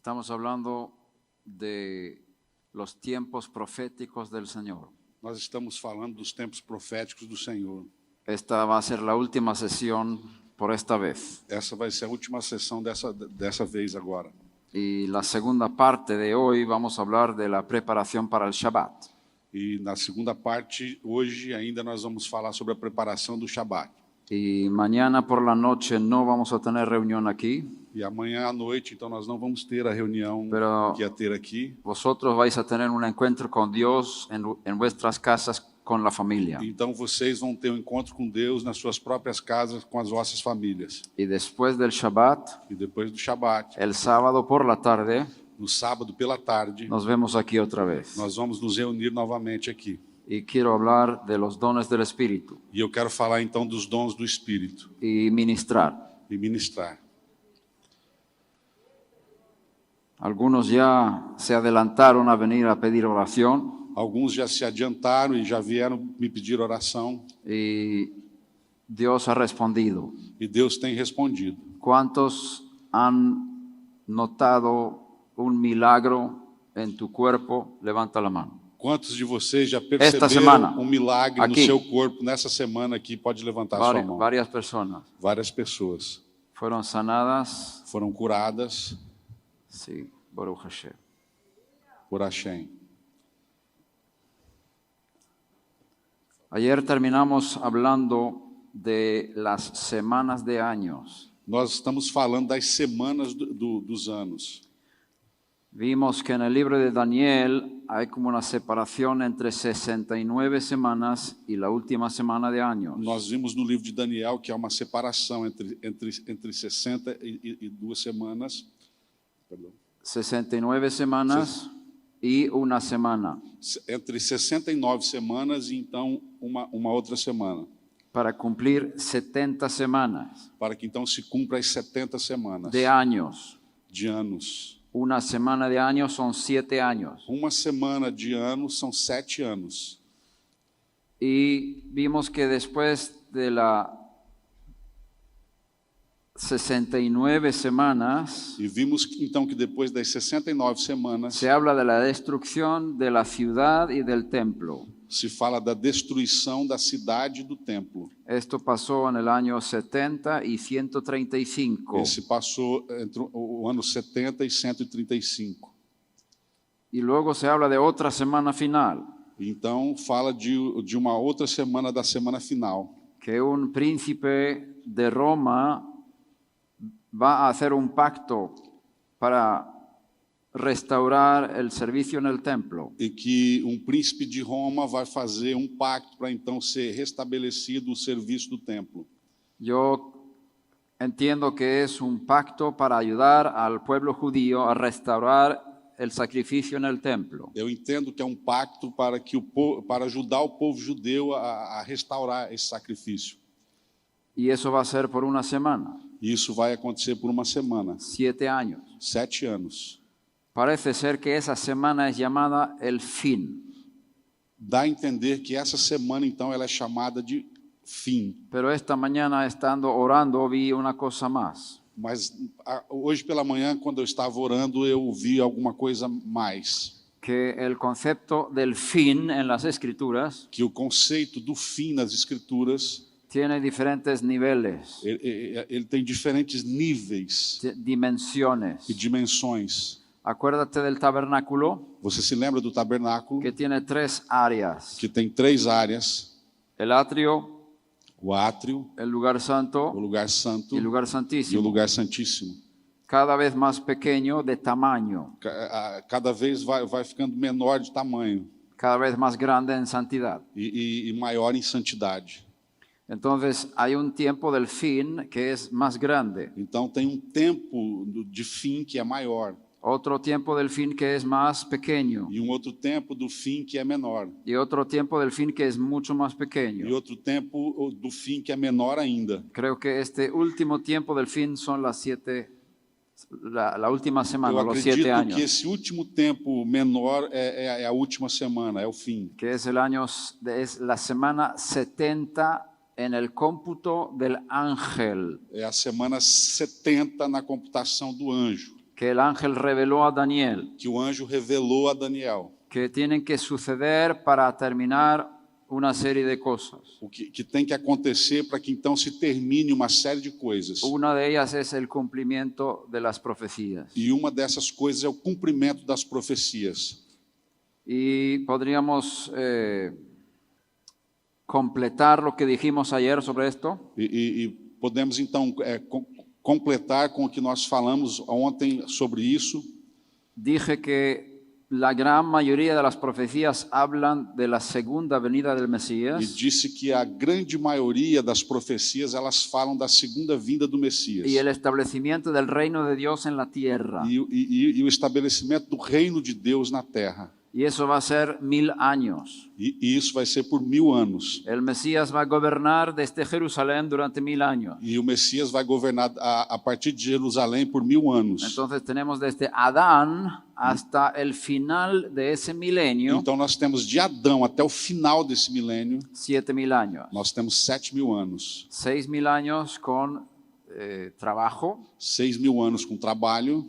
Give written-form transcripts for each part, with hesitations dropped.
Estamos hablando de los tiempos proféticos del Señor. Nós estamos falando dos tempos proféticos do Senhor. Esta va a ser la última sesión por esta vez. Essa vai ser a última sessão dessa vez agora. Y la segunda parte de hoy vamos a hablar de la preparación para el Shabbat. E na segunda parte, hoje ainda nós vamos falar sobre a preparação do Shabat. Y mañana por la noche no vamos a tener reunión aquí, E amanhã à noite, então, nós não vamos ter a reunião Pero- que ia ter aqui. vosotros vais a tener un encuentro con Dios en vuestras casas con la familia. Então, vocês vão ter um encontro com Deus nas suas próprias casas, com as vossas famílias. Y después del Shabbat, E depois do Shabat, el sábado por la tarde, no sábado pela tarde, nos vemos aquí otra vez. nós vamos nos reunir novamente aqui. Y quiero hablar de los dones del Espíritu E eu quero falar, então, dos dons do Espírito y ministrar. e ministrar. Algunos ya se adelantaron a venir a pedir oración Alguns já se adiantaram e já vieram me pedir oração. y Dios ha respondido. E Deus tem respondido. ¿Cuántos han notado un milagro en tu cuerpo? Levanta la mano. Quantos de vocês já Esta semana, perceberam um milagre no aqui. seu corpo nessa semana aqui? Pode levantar sua mão. Varias personas Várias pessoas fueron sanadas. foram curadas Sí, Baruch Hashem. por Hashem. Ayer terminamos hablando de las semanas de años. Nós estamos falando das semanas dos anos. Vimos que en el libro de Daniel hay como una separación entre 69 semanas y la última semana de años. Nós vimos no livro de Daniel que há uma separação entre 62 semanas. Perdão. 69 semanas y una semana Entre 69 semanas e então uma outra semana. para cumplir 70 semanas Para que então se cumpra as 70 semanas de años. de anos. Una semana de años son 7 años. Uma semana de ano são 7 anos. Y vimos que después de las 69 semanas E vimos então que depois das 69 semanas se habla de la destrucción de la ciudad y del templo. se fala da destruição da cidade e do templo. Esto pasó en el año 70 y 135. Esse passou entre o ano 70 e 135. Y luego se habla de otra semana final, Então fala de uma outra semana, da semana final, que un príncipe de Roma va a hacer un pacto para restaurar el servicio en el templo. e que um príncipe de Roma vai fazer um pacto para então ser restabelecido o serviço do templo. Yo entiendo que es un pacto para ayudar al pueblo judío a restaurar el sacrificio en el templo. Eu entendo que é um pacto para que para ajudar o povo judeu a restaurar esse sacrifício. Y eso va a ser por una semana, E isso vai acontecer por uma semana, 7 años. 7 anos. Parece ser que esa semana es llamada el fin, Dá a entender que essa semana então ela é chamada de fim. pero esta mañana estando orando vi una cosa más. Mas hoje pela manhã, quando eu estava orando, eu vi alguma coisa mais. Que el concepto del fin en las escrituras Que o conceito do fim nas Escrituras, tiene diferentes niveles, ele tem diferentes níveis dimensiones. e dimensões. Acuérdate del tabernáculo, Você se lembra do tabernáculo, que tiene 3 áreas: que tem 3 áreas: el atrio, o átrio, el lugar o santo lugar santo y el lugar e o santísimo, lugar santíssimo. cada vez más pequeño de tamaño, Cada vez vai ficando menor de tamanho cada vez más grande en santidad. e maior em santidade. Entonces hay un tiempo del fin que es más grande, Então tem um tempo de fim que é maior otro tiempo del fin que es más pequeño e um outro tempo do fim que é menor y otro tiempo del fin que es mucho más e pequeño. outro tempo do fim que é menor ainda. Creo que este último tiempo del fin son las 7, la última semana, Eu los 7 acredito años, que esse último tempo menor é a última semana, é o fim. que es es la semana 70 en el cómputo del ángel. É a semana 70 na computação do anjo. que el ángel reveló a Daniel, que o anjo revelou a Daniel, que tienen que suceder para terminar una serie de cosas. o que tem que acontecer para que então se termine uma série de coisas. Una de ellas es el cumplimiento de las profecías. E uma dessas coisas é o cumprimento das profecias. Y podríamos completar lo que dijimos ayer sobre esto. E podemos então completar com o que nós falamos ontem sobre isso. Dije que la gran mayoría de las profecías hablan de la segunda venida del E Mesías disse que a grande maioria das profecias elas falam da segunda vinda do Messias. y el establecimiento del reino de Dios en la tierra. E o estabelecimento do reino de Deus na terra. Y eso va a ser 1000 años. E isso vai ser por 1000 anos. El Mesías va a gobernar desde Jerusalén durante 1000 años. E o Messias vai governar a partir de Jerusalém por 1000 anos. Entonces tenemos desde Adán hasta el final de ese milenio Então nós temos de Adão até o final desse milênio, 7000 años. nós temos 7000 anos. 6000 años con trabajo 6000 anos com trabalho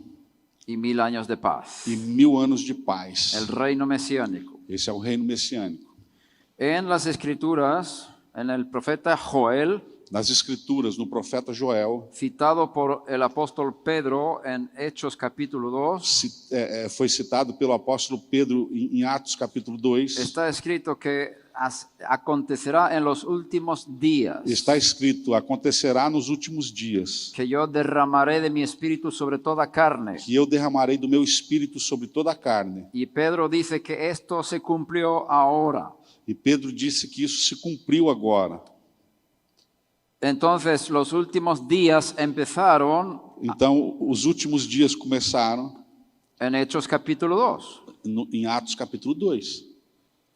y 1000 años de paz. e 1000 anos de paz. El reino mesiánico. Esse é o reino messiânico. En las escrituras, en el profeta Joel, Nas Escrituras, no profeta Joel, citado por el apóstol Pedro en Hechos capítulo 2, foi citado pelo apóstolo Pedro em Atos capítulo 2, está escrito que acontecerá en los últimos días está escrito, acontecerá nos últimos dias, que yo derramaré de mi espíritu sobre toda carne. que eu derramarei do meu espírito sobre toda a carne. Y Pedro dice que esto se cumplió ahora. E Pedro disse que isso se cumpriu agora. Entonces los últimos días empezaron Então, os últimos dias começaram en Hechos capítulo 2. em Atos capítulo 2.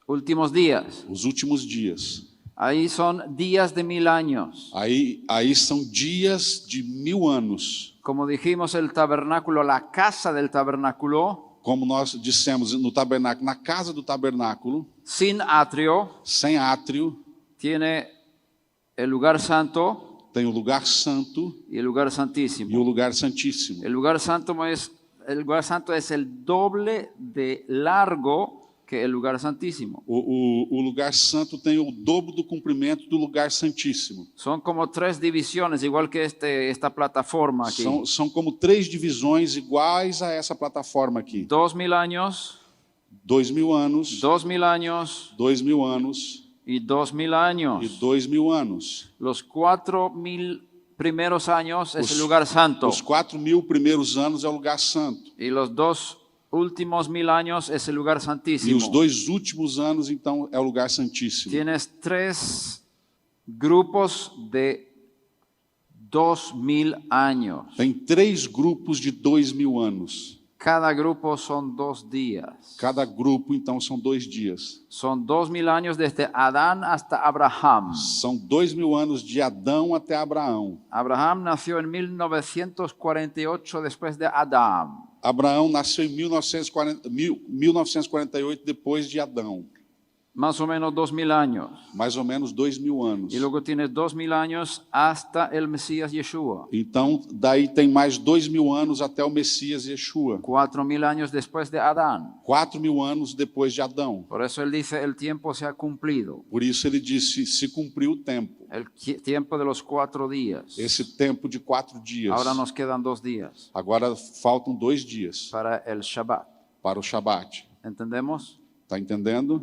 Últimos días. Os últimos dias. Ahí son días de 1000 años. Aí são dias de 1000 anos. Como dijimos, el tabernáculo, la casa del tabernáculo, Como nós dissemos no tabernáculo, na casa do tabernáculo, sin atrio, sem átrio, tiene el lugar santo tem o lugar santo y el lugar e o santísimo. lugar santíssimo. El lugar santo es el doble de largo que el lugar santísimo. O lugar santo tem o dobro do comprimento do lugar santíssimo. Son como 3 divisiones, igual que esta plataforma aquí. São como 3 divisões iguais a essa plataforma aqui. 2000 años, 2000 anos, 2000 años 2000 anos y 2000 e años. 2000 anos. Los 4000 primeros años es el lugar santo. Os 4000 primeiros anos é o lugar santo. Y los 2 últimos 1000 años es el lugar E santísimo. os 2 últimos anos, então, é o lugar santíssimo. Tienes 3 grupos de 2000 años. Tem 3 grupos de 2000 anos. Cada grupo son 2 días. Cada grupo, então, são 2 dias. Son 2000 años desde Adán hasta Abraham. São 2000 anos de Adão até Abraão. Abraham nació en 1948 después de Adán. Abraão nasceu em 1948 depois de Adão. Más o menos 2000 años. Mais ou menos 2000 anos. Y luego tienes 2000 años hasta el Mesías Yeshua. Então, daí tem mais 2000 anos até o Messias Yeshua. 4000 años después de Adán. 4000 anos depois de Adão. Por eso él dice, el tiempo se ha cumplido. Por isso ele disse, se cumpriu o tempo. El tiempo de los 4 días. Esse tempo de 4 dias. Ahora nos quedan 2 días Agora faltam 2 dias para el Shabbat. para o Shabat. ¿Entendemos? Está entendendo?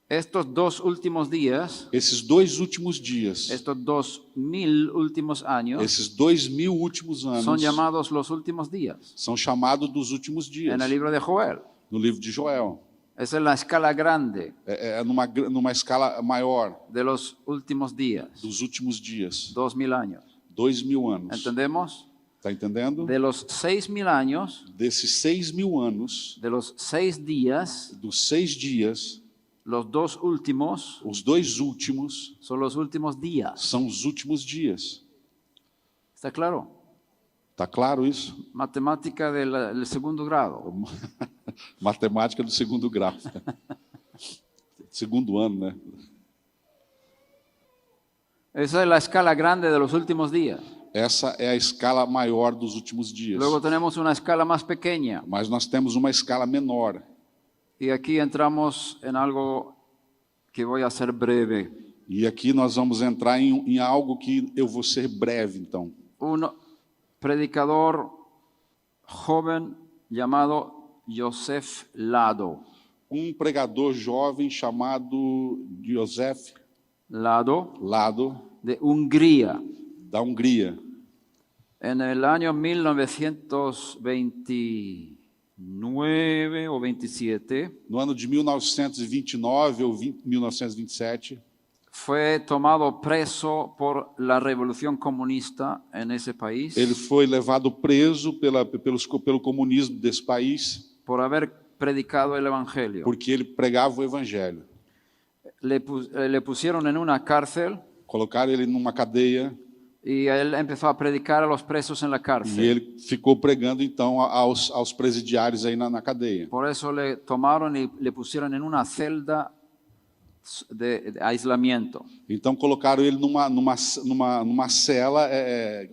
Estos 2 últimos días, Esses 2 últimos dias, estos 2000 últimos años, esses 2000 últimos son anos, llamados los últimos días. são chamados dos últimos dias. En el libro de Joel. No livro de Joel. Esa es la escala grande É numa escala maior de los últimos días. dos últimos dias. 2000 años. 2000 anos. ¿Entendemos? Está entendendo? De los 6000 años, Desses 6000 anos, de los 6 días, dos 6 dias, los 2 últimos os 2 últimos son los últimos días. são os últimos dias. ¿Está claro? Está claro isso? Matemática del segundo grado. Matemática do segundo grau. Segundo ano, né? Esa es la escala grande de los últimos días. Essa é a escala maior dos últimos dias. Luego tenemos una escala más pequeña. Mas nós temos uma escala menor. Y aquí entramos en algo que voy a hacer breve. E aqui nós vamos entrar em algo que eu vou ser breve, então. Un predicador joven llamado Joseph Lado. Pregador jovem chamado Joseph Lado, de Hungría. Da Hungria. En el año 1929 o 27 No ano de 1929 ou 1927, fue tomado preso por la revolución comunista en ese país ele foi levado preso pelo comunismo desse país, por haber predicado el evangelio. porque ele pregava o evangelho. Le pusieron en una cárcel Colocaram ele numa cadeia y él empezó a predicar a los presos en la e cárcel. ele ficou pregando então aos presidiários aí na cadeia. Por eso le tomaron y le pusieron en una celda de aislamiento. Então colocaram ele numa cela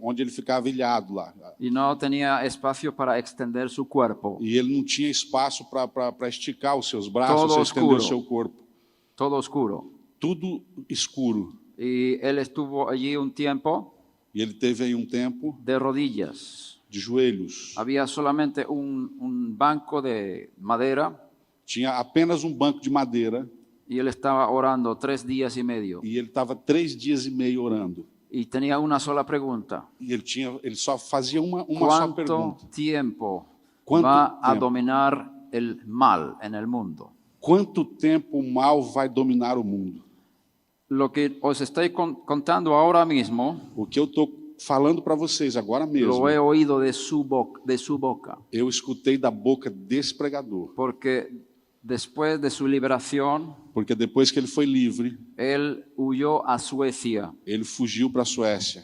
onde ele ficava ilhado lá. Y no tenía espacio para extender su cuerpo. E ele não tinha espaço para esticar os seus braços, Todo estender oscuro. o seu corpo. Todo oscuro. Tudo escuro. Y él estuvo allí un tiempo E ele teve aí tempo de rodillas. de joelhos. Había solamente un banco de madera Tinha apenas banco de madeira y él estaba orando 3 días y medio. e ele estava 3 dias e meio orando. Y tenía una sola pregunta. E ele só fazia uma só ¿Cuánto pergunta. tiempo ¿Cuánto va a tiempo? dominar el mal en el mundo? Quanto tempo o mal vai dominar o mundo? Lo que os estoy contando ahora mismo, O que eu estou falando para vocês agora mesmo, lo he oído de su boca, eu escutei da boca desse pregador. porque después de su liberación, Porque depois que ele foi livre, él huyó a Suecia ele fugiu para a Suécia.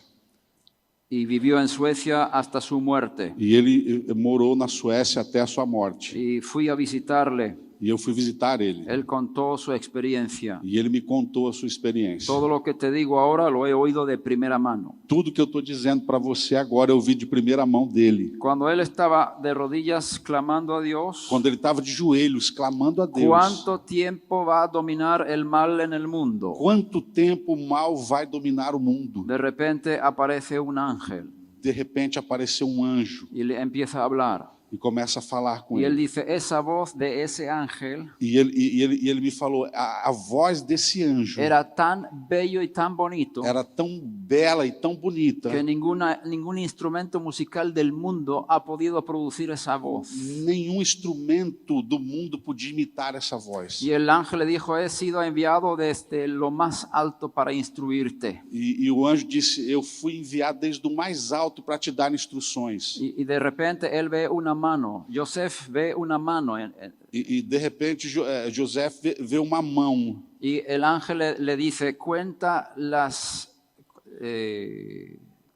y vivió en Suecia hasta su muerte. E ele morou na Suécia até a sua morte. Y fui a visitarle. E eu fui visitar ele. Él contó su experiencia. E ele me contou a sua experiência. Todo lo que te digo ahora lo he oído de primera mano. Tudo que eu estou dizendo para você agora eu vi de primeira mão dele. Cuando él estaba de rodillas clamando a Dios, Quando ele estava de joelhos clamando a Deus. ¿cuánto tiempo va a dominar el mal en el mundo? Quanto tempo o mal vai dominar o mundo? De repente aparece un ángel De repente apareceu anjo y le empieza a hablar. e começa a falar com Y él ele. dice, esa voz de ese ángel E ele me falou, a voz desse anjo era tan bello y tan bonito era tão bela e tão bonita que ningún instrumento musical del mundo ha podido producir esa voz. nenhum instrumento do mundo podia imitar essa voz. Y el ángel le dijo, he sido enviado desde lo más alto para instruirte. E o anjo disse, eu fui enviado desde o mais alto para te dar instruções. Y de repente él ve una mano, Joseph ve una mano E de repente José vê uma mão. y el ángel le dice, cuenta las,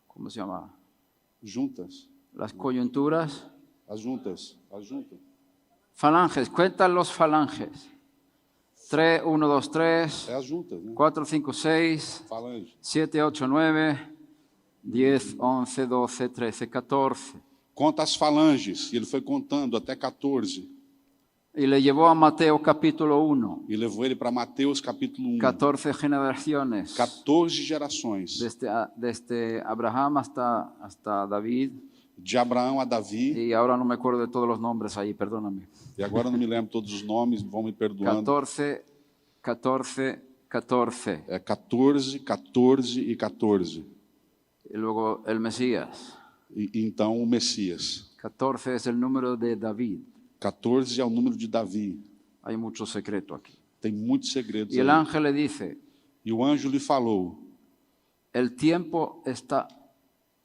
¿cómo se llama? Juntas. Las coyunturas. As juntas. Falanges, cuenta los falanges. 3, 1, 2, 3, É as juntas, né? 4, 5, 6, Falange. 7, 8, 9, 10, 11, 12, 13, 14. Conta as falanges. E ele foi contando até 14. Y le llevó a Mateo capítulo 1, E levou ele para Mateus capítulo 1. 14 generaciones, 14 gerações. desde Abraham hasta David, De Abraão a Davi. y ahora no me acuerdo de todos los nombres ahí, perdóname. E agora eu não me lembro todos os nomes, vão me perdoando. 14, 14, 14. É 14, 14 e 14. Y luego el Mesías. E então o Messias. 14 es el número de David. 14 é o número de Davi. Hay mucho secreto aquí. Tem muitos segredos Y el aí. ángel le dice, E o anjo lhe falou, el tiempo está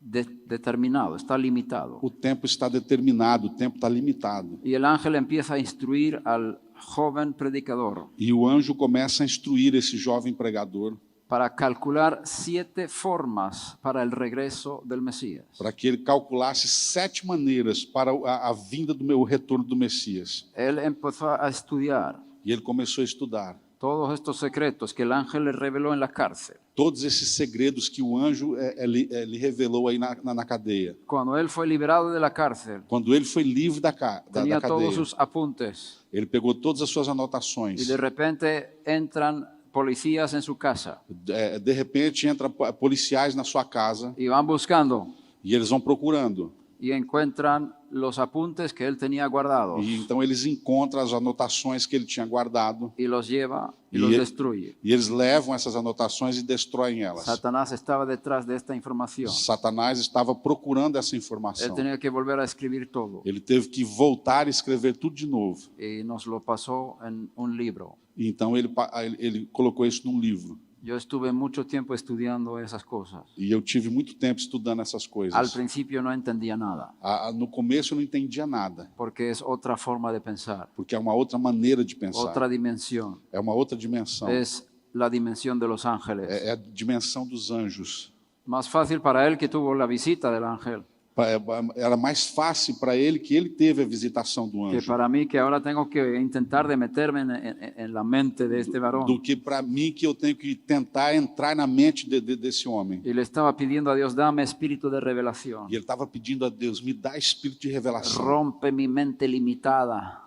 determinado, está limitado. o tempo está determinado, o tempo está limitado. Y el ángel empieza a instruir al joven predicador E o anjo começa a instruir esse jovem pregador para calcular 7 formas para el regreso del Mesías. para que ele calculasse 7 maneiras para a vinda o retorno do Messias. Él empezó a estudiar E ele começou a estudar todos estos secretos que el ángel le reveló en la cárcel, todos esses segredos que o anjo lhe revelou aí na cadeia. cuando él fue liberado de la cárcel, Quando ele foi livre da tenía todos cadeia, sus apuntes ele pegou todas as suas y anotações. de repente entran policías en su casa De repente, entra policiais na sua casa y van buscando e eles vão procurando. y encuentran los apuntes que él tenía guardados E então eles encontram as anotações que ele tinha guardado y los lleva y Y los él- destruye. e eles levam essas anotações e destroem elas. Satanás estaba detrás de esta información. Satanás estava procurando essa Él informação. tenía que volver a escribir todo Ele teve que voltar e escrever tudo de novo. y nos lo pasó en un libro. E então ele colocou isso num livro. Yo estuve mucho tiempo estudiando esas cosas. E eu tive muito tempo estudando essas Al coisas. principio no entendía nada, No começo eu não entendia nada, porque es otra forma de pensar, porque é uma outra maneira de pensar. otra dimensión. É uma outra dimensão. Es la dimensión de los ángeles. É a dimensão dos anjos. Más fácil para él que tuvo la visita del ángel Era mais fácil para ele que ele teve a visitação do que anjo para mí, que ahora tengo que intentar de meterme en la mente de este varón. do que para mim, que eu tenho que tentar entrar na mente desse homem. Y le estaba pidiendo a Dios, dame espíritu de revelación. E ele estava pedindo a Deus, me dá espírito de revelação. Rompe mi mente limitada.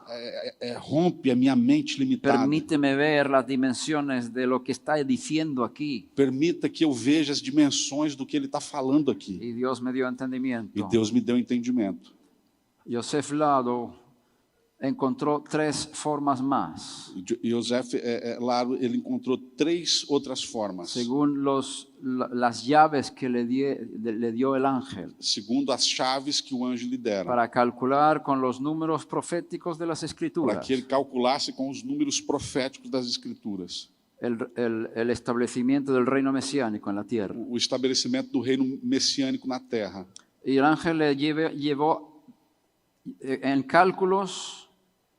Rompe a minha mente limitada. Permíteme ver las dimensiones de lo que está diciendo aquí. Permita que eu veja as dimensões do que ele está falando aqui. Y Dios me dio entendimiento. E Deus me deu entendimento. Joseph Lado encontró 3 formas más, E José Laro, ele encontrou 3 outras formas, según las llaves que le dio el ángel, segundo as chaves que o anjo lhe dera, para calcular con los números proféticos de las para escrituras que ele calculasse com os números proféticos das Escrituras el establecimiento del reino mesiánico en la tierra. o estabelecimento do reino messiânico na terra. Y el ángel le llevó en cálculos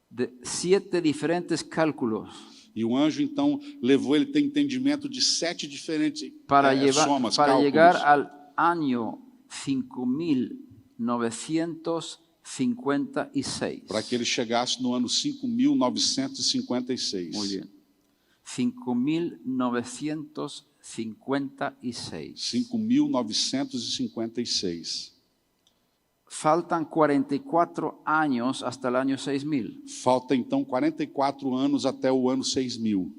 de 7 diferentes cálculos E o anjo então levou ele a ter entendimento de 7 diferentes para, somas, para cálculos, llegar al año 5956. para que ele chegasse no ano 5956. Muy bien. 5956. 5956. Faltan 44 años hasta el año 6000. Falta então 44 anos até o ano 6000.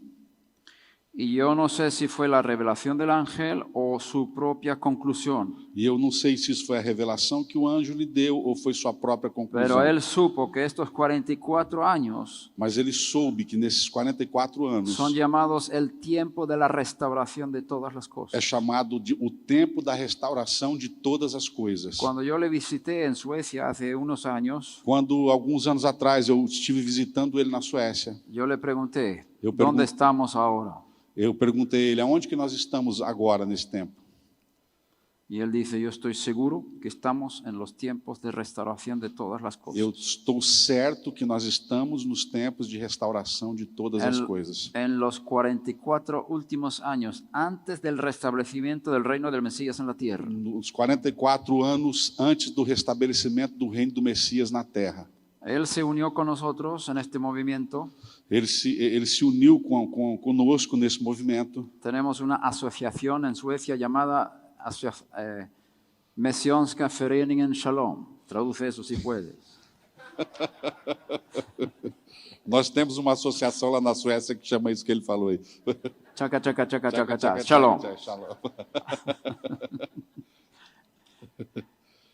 Y yo no sé si fue la revelación del ángel o su propia conclusión, E eu não sei se isso foi a revelação que o anjo lhe deu ou foi sua própria conclusão. pero él supo que estos 44 años Mas ele soube que nesses 44 anos son llamados el tiempo de la restauración de todas las é cosas. chamado de o tempo da restauração de todas as coisas. Cuando yo le visité en Suecia hace unos años, Quando, alguns anos atrás, eu estive visitando ele na Suécia, yo le pregunté, Yo ¿dónde pregun- estamos ahora? eu perguntei a ele, aonde que nós estamos agora nesse tempo? Y él dice, yo estoy seguro que estamos en los tiempos de restauración de todas las cosas. Eu estou certo que nós estamos nos tempos de restauração de todas as coisas. En los 44 últimos años, antes del restablecimiento del reino del Mesías en la tierra, Nos 44 anos antes do restabelecimento do reino do Messias na terra. él se unió con nosotros en este movimiento. Ele se uniu conosco nesse movimento. Tenemos una asociación en Suecia llamada Messianska Föreningen Shalom. Traduce eso si puedes. Nós temos uma associação lá na Suécia que chama isso que ele falou aí. Chaca, chaca, chaca, chaca, chaca. Shalom. Shalom.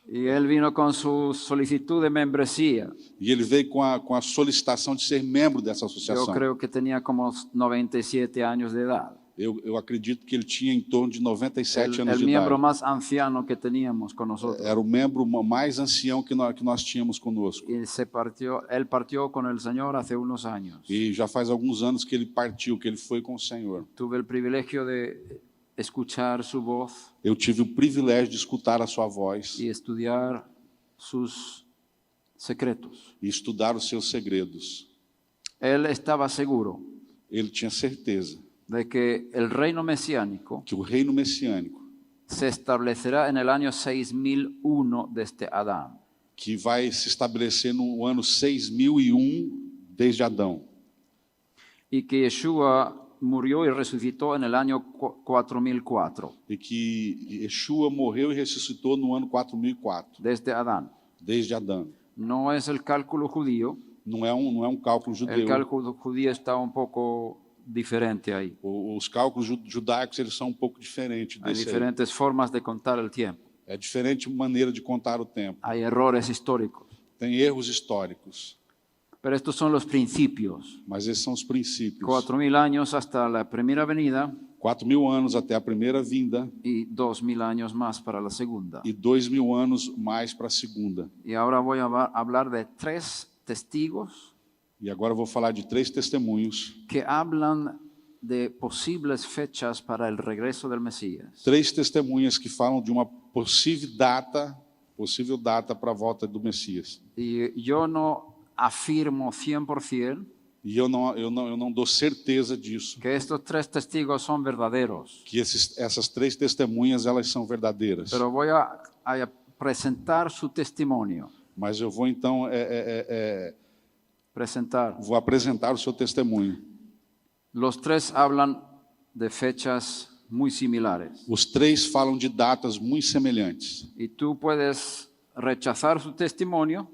Y él vino con su solicitud de membresía. E ele veio com a solicitação de ser membro dessa Yo associação. creo que tenía como 97 años de edad. Eu acredito que ele tinha em torno de 97 anos El de miembro idade. más anciano que teníamos con nosotros. Era o membro mais ancião que nós tínhamos conosco. Y él partió con el Señor hace unos años. E já faz alguns anos que ele partiu, que ele foi com o Senhor. Tuve el privilegio de escuchar su voz Eu tive o privilégio de escutar a sua voz y estudiar sus secretos. e estudar os seus segredos. Él estaba seguro Ele tinha certeza de que el reino mesiánico que o reino messiânico, se establecerá en el año 6001 desde Adán. que vai se estabelecer no ano 6001 desde Adão. y que Yeshua murió y resucitó en el año 4004, e que Yeshua morreu e ressuscitou no ano 4004, desde Adán. desde Adão. No es el cálculo judío, Não é um cálculo el judeu. cálculo judío está un poco diferente ahí. Os cálculos judaicos eles são um pouco diferentes Hay desse aí. diferentes formas de contar el tiempo. É diferente maneira de contar o tempo. Hay errores históricos, Tem erros históricos, pero estos son los principios. mas esses são os princípios. 4000 años hasta la primera venida 4.000 anos até a primeira vinda y 2000 años más para la segunda. e 2.000 anos mais para a segunda. Y ahora voy a hablar de 3 testigos E agora eu vou falar de 3 testemunhos. que hablan de posibles fechas para el regreso del Mesías. 3 testemunhas que falam de uma possível data para a volta do Messias. Y yo no afirmo 100% E eu não dou certeza disso, que estos 3 testigos son verdaderos, que essas 3 testemunhas elas são verdadeiras. pero voy a presentar su testimonio. Mas eu vou então vou apresentar o seu testemunho. Los 3 hablan de fechas muy similares Os 3 falam de datas muito semelhantes. y tú puedes rechazar su testimonio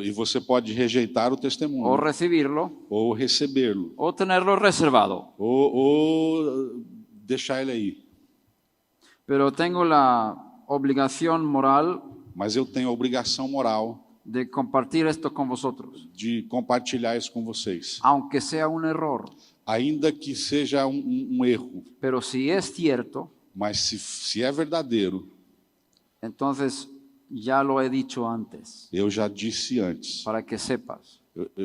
E você pode rejeitar o o testemunho, recibirlo ou recebê-lo, o tenerlo reservado. ou deixar ele aí. Pero tengo la obligación moral Mas eu tenho a obrigação moral de compartir esto con vosotros, de compartilhar isso com vocês. aunque sea un error. Ainda que seja um erro, Pero si es cierto, mas se é verdadeiro, entonces ya lo he dicho antes, eu já disse antes, para que sepas.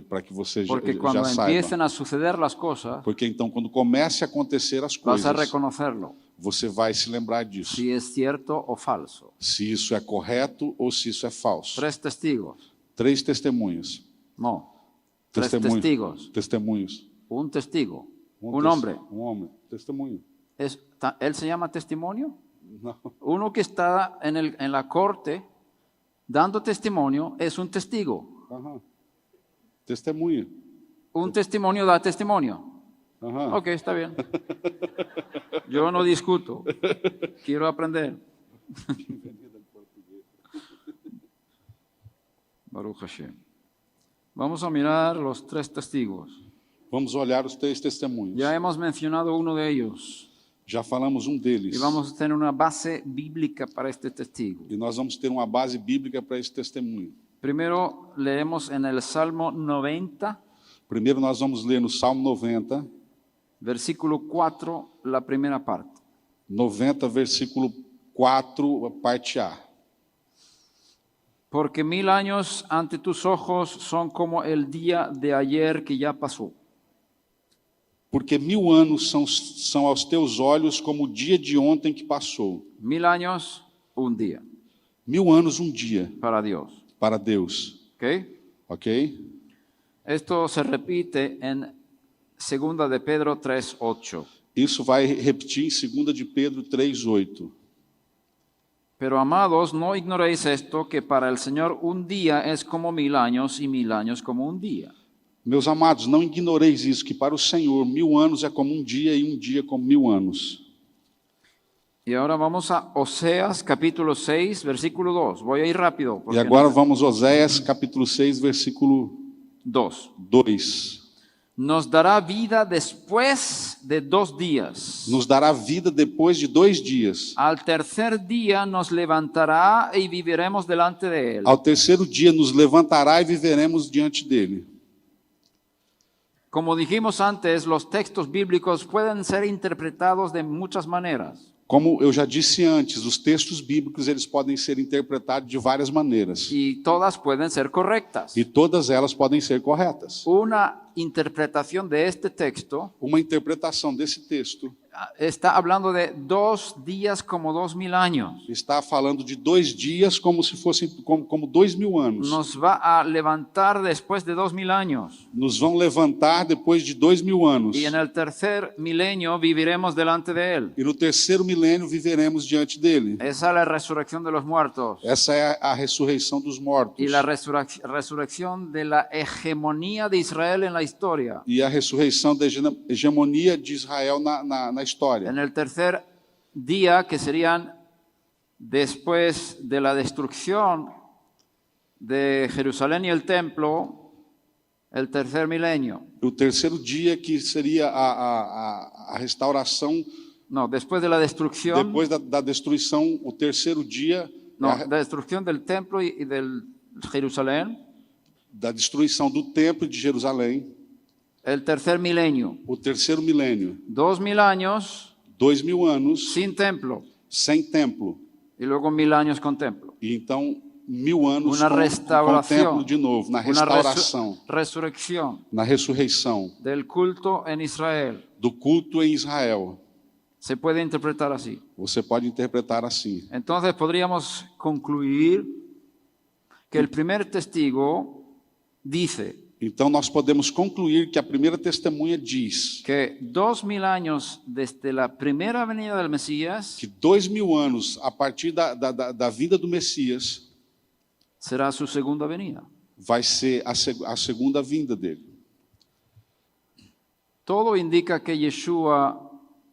para que você Porque já cuando saiba. empiecen a suceder las cosas, Porque então, quando comece a acontecer as vas a coisas, reconocerlo, você vai se lembrar disso. si es cierto o falso. Se isso é correto ou se isso é falso. 3 testigos. 3 testemunhas. No, 3 Testemunho. testigos. Testemunhos. Un testigo. Un tes- hombre. Um homem. Testemunho. ¿Él se llama testimonio? Não. Uno que está en la corte dando testimonio es un testigo. Aham. Testemunha. Un testimonio da testimonio. Aham. Ok, está bien. Yo no discuto. Quiero aprender. Baruch Hashem. Vamos a mirar los 3 testigos. Vamos olhar os 3 testemunhos. Ya hemos mencionado uno de ellos Já falamos deles. y vamos a tener una base bíblica para este testigo. E nós vamos ter uma base bíblica para esse testemunho. Primero leemos en el Salmo 90, Primeiro nós vamos ler no Salmo 90, versículo 4, la primera parte. 90, versículo 4, a parte A. Porque 1000 años ante tus ojos son como el día de ayer que ya pasó. Porque 1000 anos são aos teus olhos como o dia de ontem que passou. 1000 años, un día 1000 anos, um dia para Dios. para Deus. ¿Ok? Ok? Esto se repite en 2 de Pedro 3:8. Isso vai repetir em 2 de Pedro 3:8. Pero amados, no ignoréis esto, que para el Señor un día es como 1000 años y 1000 años como un día. Meus amados, não ignoreis isso, que para o Senhor 1000 anos é como um dia e um dia como 1000 anos. Y ahora vamos a Oseas capítulo 6, versículo 2. Voy a ir rápido. E agora vamos a Oséias capítulo 6, versículo 2. 2. Nos dará vida después de 2 días. Nos dará vida depois de 2 dias. Al tercer día nos levantará y viviremos delante de él. Ao terceiro dia nos levantará e viveremos diante dele. Como dijimos antes, los textos bíblicos pueden ser interpretados de muchas maneras. Como eu já disse antes, os textos bíblicos eles podem ser interpretados de várias maneiras. Y todas pueden ser correctas. E todas elas podem ser corretas. Una interpretación de este texto Uma interpretação desse texto está hablando de 2 días como 2000 años. está falando de 2 dias como se fossem como 2000 anos. Nos va a levantar después de 2000 años. Nos vão levantar depois de 2000 anos. Y en el tercer milenio viviremos delante de él. E no terceiro milênio viveremos diante dele. Esa es la resurrección de los muertos. Essa é a ressurreição dos mortos. Y la resurrección de la hegemonía de Israel en la historia. e a ressurreição da hegemonia de Israel na história. En el tercer día, que serían después de la destrucción de Jerusalén y el templo, el tercer milenio. O terceiro dia, que seria a restauração, No, después de la destrucción, depois da destruição, o terceiro dia, no, la destrucción del templo y del Jerusalén, da destruição do templo de Jerusalém, el tercer milenio. o terceiro milênio, 2000 años 2000 anos sin templo sem templo, y luego 1000 años con templo. e então 1000 anos Una com restauración, templo de novo, na una restauração, resurrección na ressurreição del culto en Israel. do culto em Israel. Se puede interpretar así. Você pode interpretar assim. Entonces podríamos concluir que el primer testigo dice Então nós podemos concluir que a primeira testemunha diz que 2000 años desde la primera venida del Mesías que 2000 anos a partir da vinda do Messias será su segunda venida. vai ser a segunda vinda dele. Todo indica que Yeshua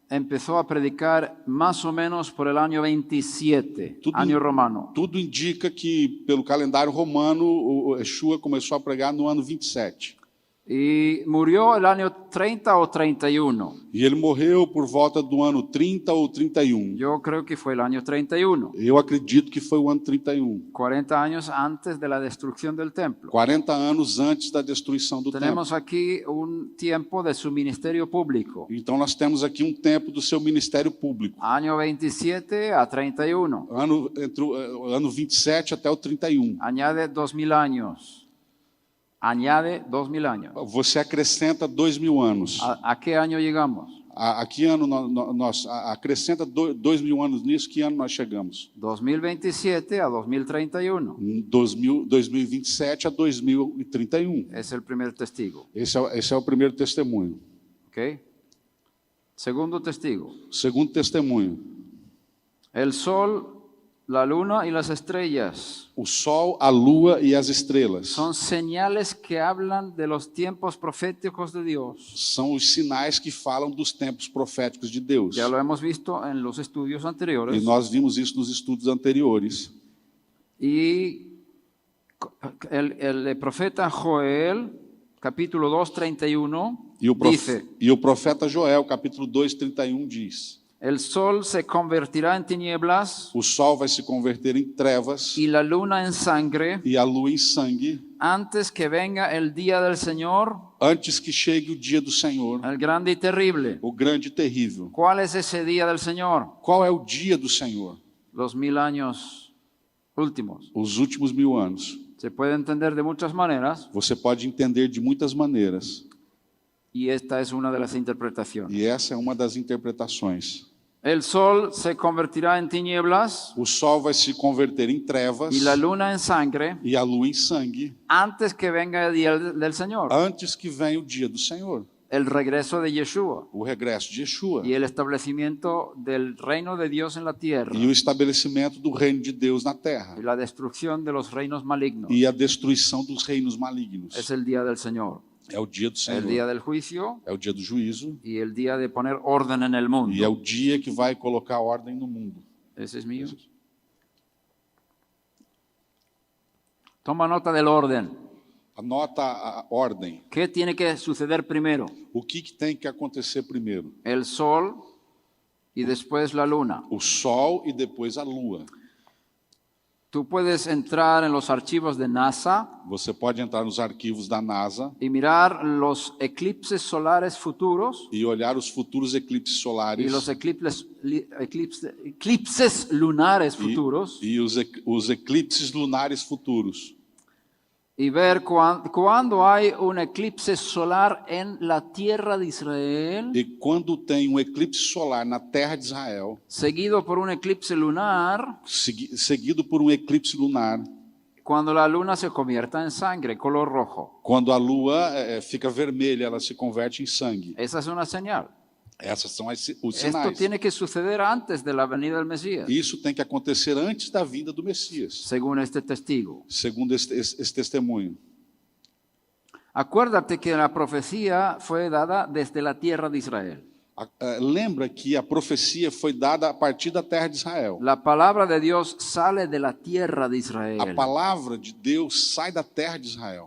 empezó a predicar más o menos por el año 27, año romano. Tudo indica que, pelo calendário romano, o Yeshua começou a pregar no ano 27. Y murió el año 30 o 31. E ele morreu por volta do ano 30 ou 31. Yo creo que fue el año 31, Eu acredito que foi o ano 31. 40 años antes de la destrucción del templo. 40 anos antes da destruição do Tenemos templo. aquí un tiempo de su ministerio público, Então nós temos aqui um tempo do seu ministério público. año 27 a 31. Entre o ano 27 até o 31. Añade 2000 años. Añade 2000 años. Você acrescenta 2000 anos. ¿A qué año llegamos? A que ano nós acrescenta 2000 anos nisso? Que ano nós chegamos? 2027 a 2031. 2027 a 2031. Es el primer testigo. Esse é o primeiro testemunho. ¿Ok? Segundo testigo. Segundo testemunho. El sol, la luna y las estrellas O sol, a lua e as estrelas son señales que hablan de los tiempos proféticos de Dios. são os sinais que falam dos tempos proféticos de Deus. Ya lo hemos visto en los estudios E anteriores. nós vimos isso nos estudos anteriores. Y el profeta Joel, capítulo 2, 31, dice: E o profeta Joel, capítulo 2, 31, diz: el sol se convertirá en tinieblas o sol vai se converter em trevas y la luna en sangre e a lua em sangue, antes que venga el día del Señor, antes que chegue o dia do Senhor, el grande y terrible. o grande e terrível. ¿Cuál es ese día del Señor? Qual é o dia do Senhor? Los 1000 años últimos. Os últimos 1000 anos. Se puede entender de muchas maneras Você pode entender de muitas maneiras. y esta es una de las interpretaciones. E essa é uma das interpretações. El sol se convertirá en tinieblas O sol vai se converter em trevas y la luna en sangre e a lua em sangue antes que venga el día del Señor, antes que venha o dia do Senhor, el regreso de Yeshua o regresso de Yeshua y el establecimiento del reino de Dios en la tierra e o estabelecimento do reino de Deus na terra y la destrucción de los reinos malignos. e a destruição dos reinos malignos. Es el día del Señor, É o dia do el día Senhor, del juicio é o dia do juízo y el día de poner orden en el e é mundo. o dia que vai colocar ordem no mundo. Ese es mío. Toma nota del orden. Anota a ordem. ¿Qué tiene que suceder primero? O que tem que acontecer primeiro? El sol y después la luna. O sol e depois a lua. Tú puedes entrar en los archivos de NASA Você pode entrar nos arquivos da NASA y mirar los eclipses solares futuros e olhar os futuros eclipses y solares los eclipses lunares futuros e os eclipses lunares futuros. y ver cuando hay un eclipse solar en la tierra de Israel, E quando tem um eclipse solar na terra de Israel, seguido por un eclipse lunar, seguido por um eclipse lunar, cuando la luna se convierta en sangre, color rojo. quando a lua fica vermelha, ela se converte em sangue. Esa es una señal. Essas são os Esto sinais. tiene que suceder antes de la venida del Mesías, Isso tem que acontecer antes da vinda do Messias, según este testigo. segundo esse testemunho. Acuérdate que la profecía fue dada desde la tierra de Israel. Lembra que a profecia foi dada a partir da terra de Israel. La palabra de Dios sale de la tierra de A Israel. palavra de Deus sai da terra de Israel.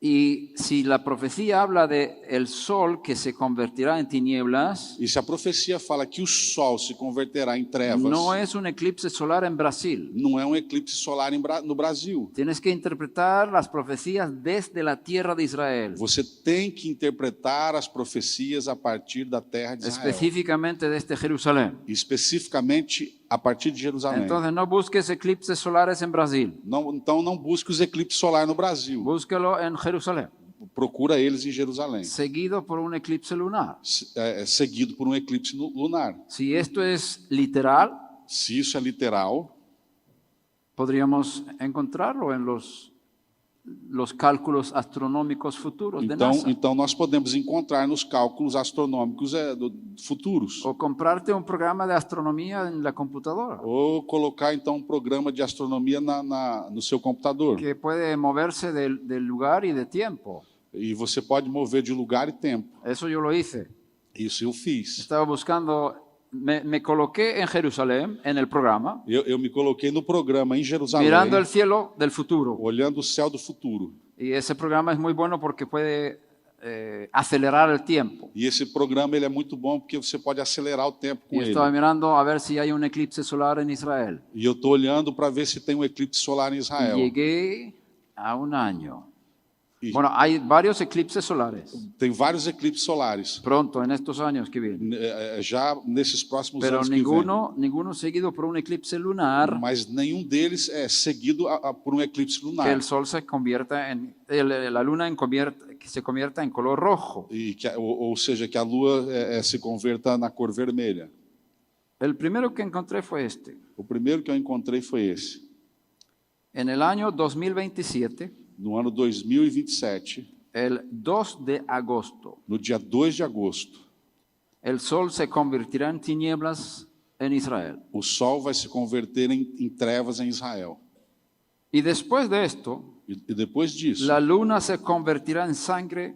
Y si la profecía habla de el sol que se convertirá en tinieblas, E se a profecia fala que o sol se converterá em trevas, no es un eclipse solar en Brasil. não é um eclipse solar no Brasil. Tienes que interpretar las profecías desde la tierra de Israel, Você tem que interpretar as profecias a partir da terra de Israel, específicamente desde Jerusalén. especificamente a partir de Jerusalém. Entonces no busques eclipses solares en Brasil, Então não busque os eclipses solares no Brasil. búsquelo en Jerusalén, Procura eles em Jerusalém, seguido por un eclipse lunar. seguido por um eclipse lunar. Si esto es literal, Se isso é literal, podríamos encontrarlo en los cálculos astronómicos futuros de NASA. então nós podemos encontrar nos cálculos astronômicos futuros. O comprarte un programa de astronomía en la computadora Ou colocar então um programa de astronomia no seu computador. que puede moverse del lugar y de tiempo. E você pode mover de lugar e tempo. Eso yo lo hice. Isso eu fiz. Estaba buscando, me coloqué en Jerusalén, en el programa, Eu me coloquei no programa em Jerusalém, mirando el cielo del futuro. olhando o céu do futuro. Y ese programa es muy bueno porque puede acelerar el tiempo. E esse programa ele é muito bom porque você pode acelerar o tempo com Y ele. estaba mirando a ver si hay un eclipse solar en Israel. E eu estou olhando para ver se tem um eclipse solar em Y Israel. llegué a un año. E Bueno, hay varios eclipses solares tem vários eclipses solares. pronto en estos años que vienen. Já nesses próximos Pero anos ninguno seguido por un eclipse que lunar, vem. Mas nenhum deles é seguido por um eclipse que lunar. el sol se convierta en, la luna que se convierta en color rojo. E ou seja, que a lua se converta na cor vermelha. El primero que encontré fue este. O primeiro que eu encontrei foi esse. En el año 2027, No ano 2027, el 2 de agosto, no dia 2 de agosto, el sol se convertirá en tinieblas en Israel. o sol vai se converter em trevas em Israel. Y después de esto, E depois disso, la luna se convertirá en sangre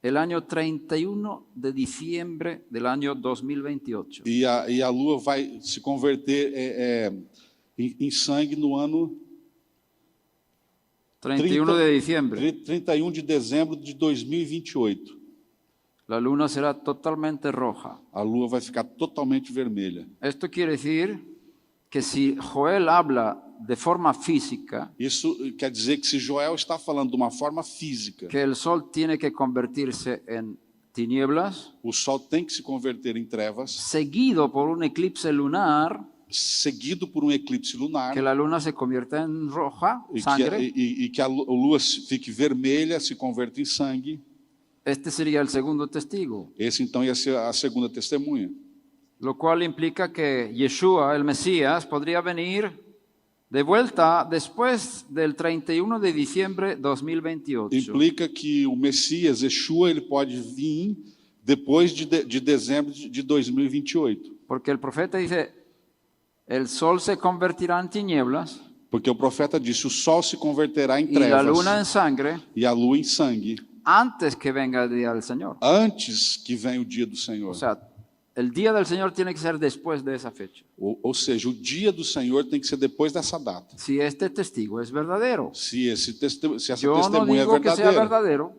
el año 31 de diciembre del año 2028. e a lua vai se converter em sangue no ano 31 de diciembre. 31 de dezembro de 2028. La luna será totalmente roja. A lua vai ficar totalmente vermelha. Esto quiere decir que si Joel habla de forma física, Isso quer dizer que se Joel está falando de uma forma física, que el sol tiene que convertirse en tinieblas, o sol tem que se converter em trevas, seguido por un eclipse lunar, seguido por um eclipse lunar, que la luna se convierta en roja, e sangre. que a lua fique vermelha, se converta em sangue. Este sería el segundo testigo, Esse então ia ser a segunda testemunha. lo cual implica que Yeshua, el Mesías, podría venir de vuelta después del 31 de diciembre de 2028. Implica que o Messias, Yeshua, ele pode vir depois de dezembro de 2028. Porque el profeta dice, el sol se convertirá en tinieblas Porque o profeta disse, o sol se converterá em y la trevas luna en sangre e a lua em sangue, antes que venga el día del Señor. antes que venha o dia do Senhor. O sea, el día del Señor tiene que ser después de esa fecha. Ou seja, o dia do Senhor tem que ser depois dessa data. Si este testigo es verdadero. Se essa Yo no testemunha é digo que sea verdadeira, verdadero.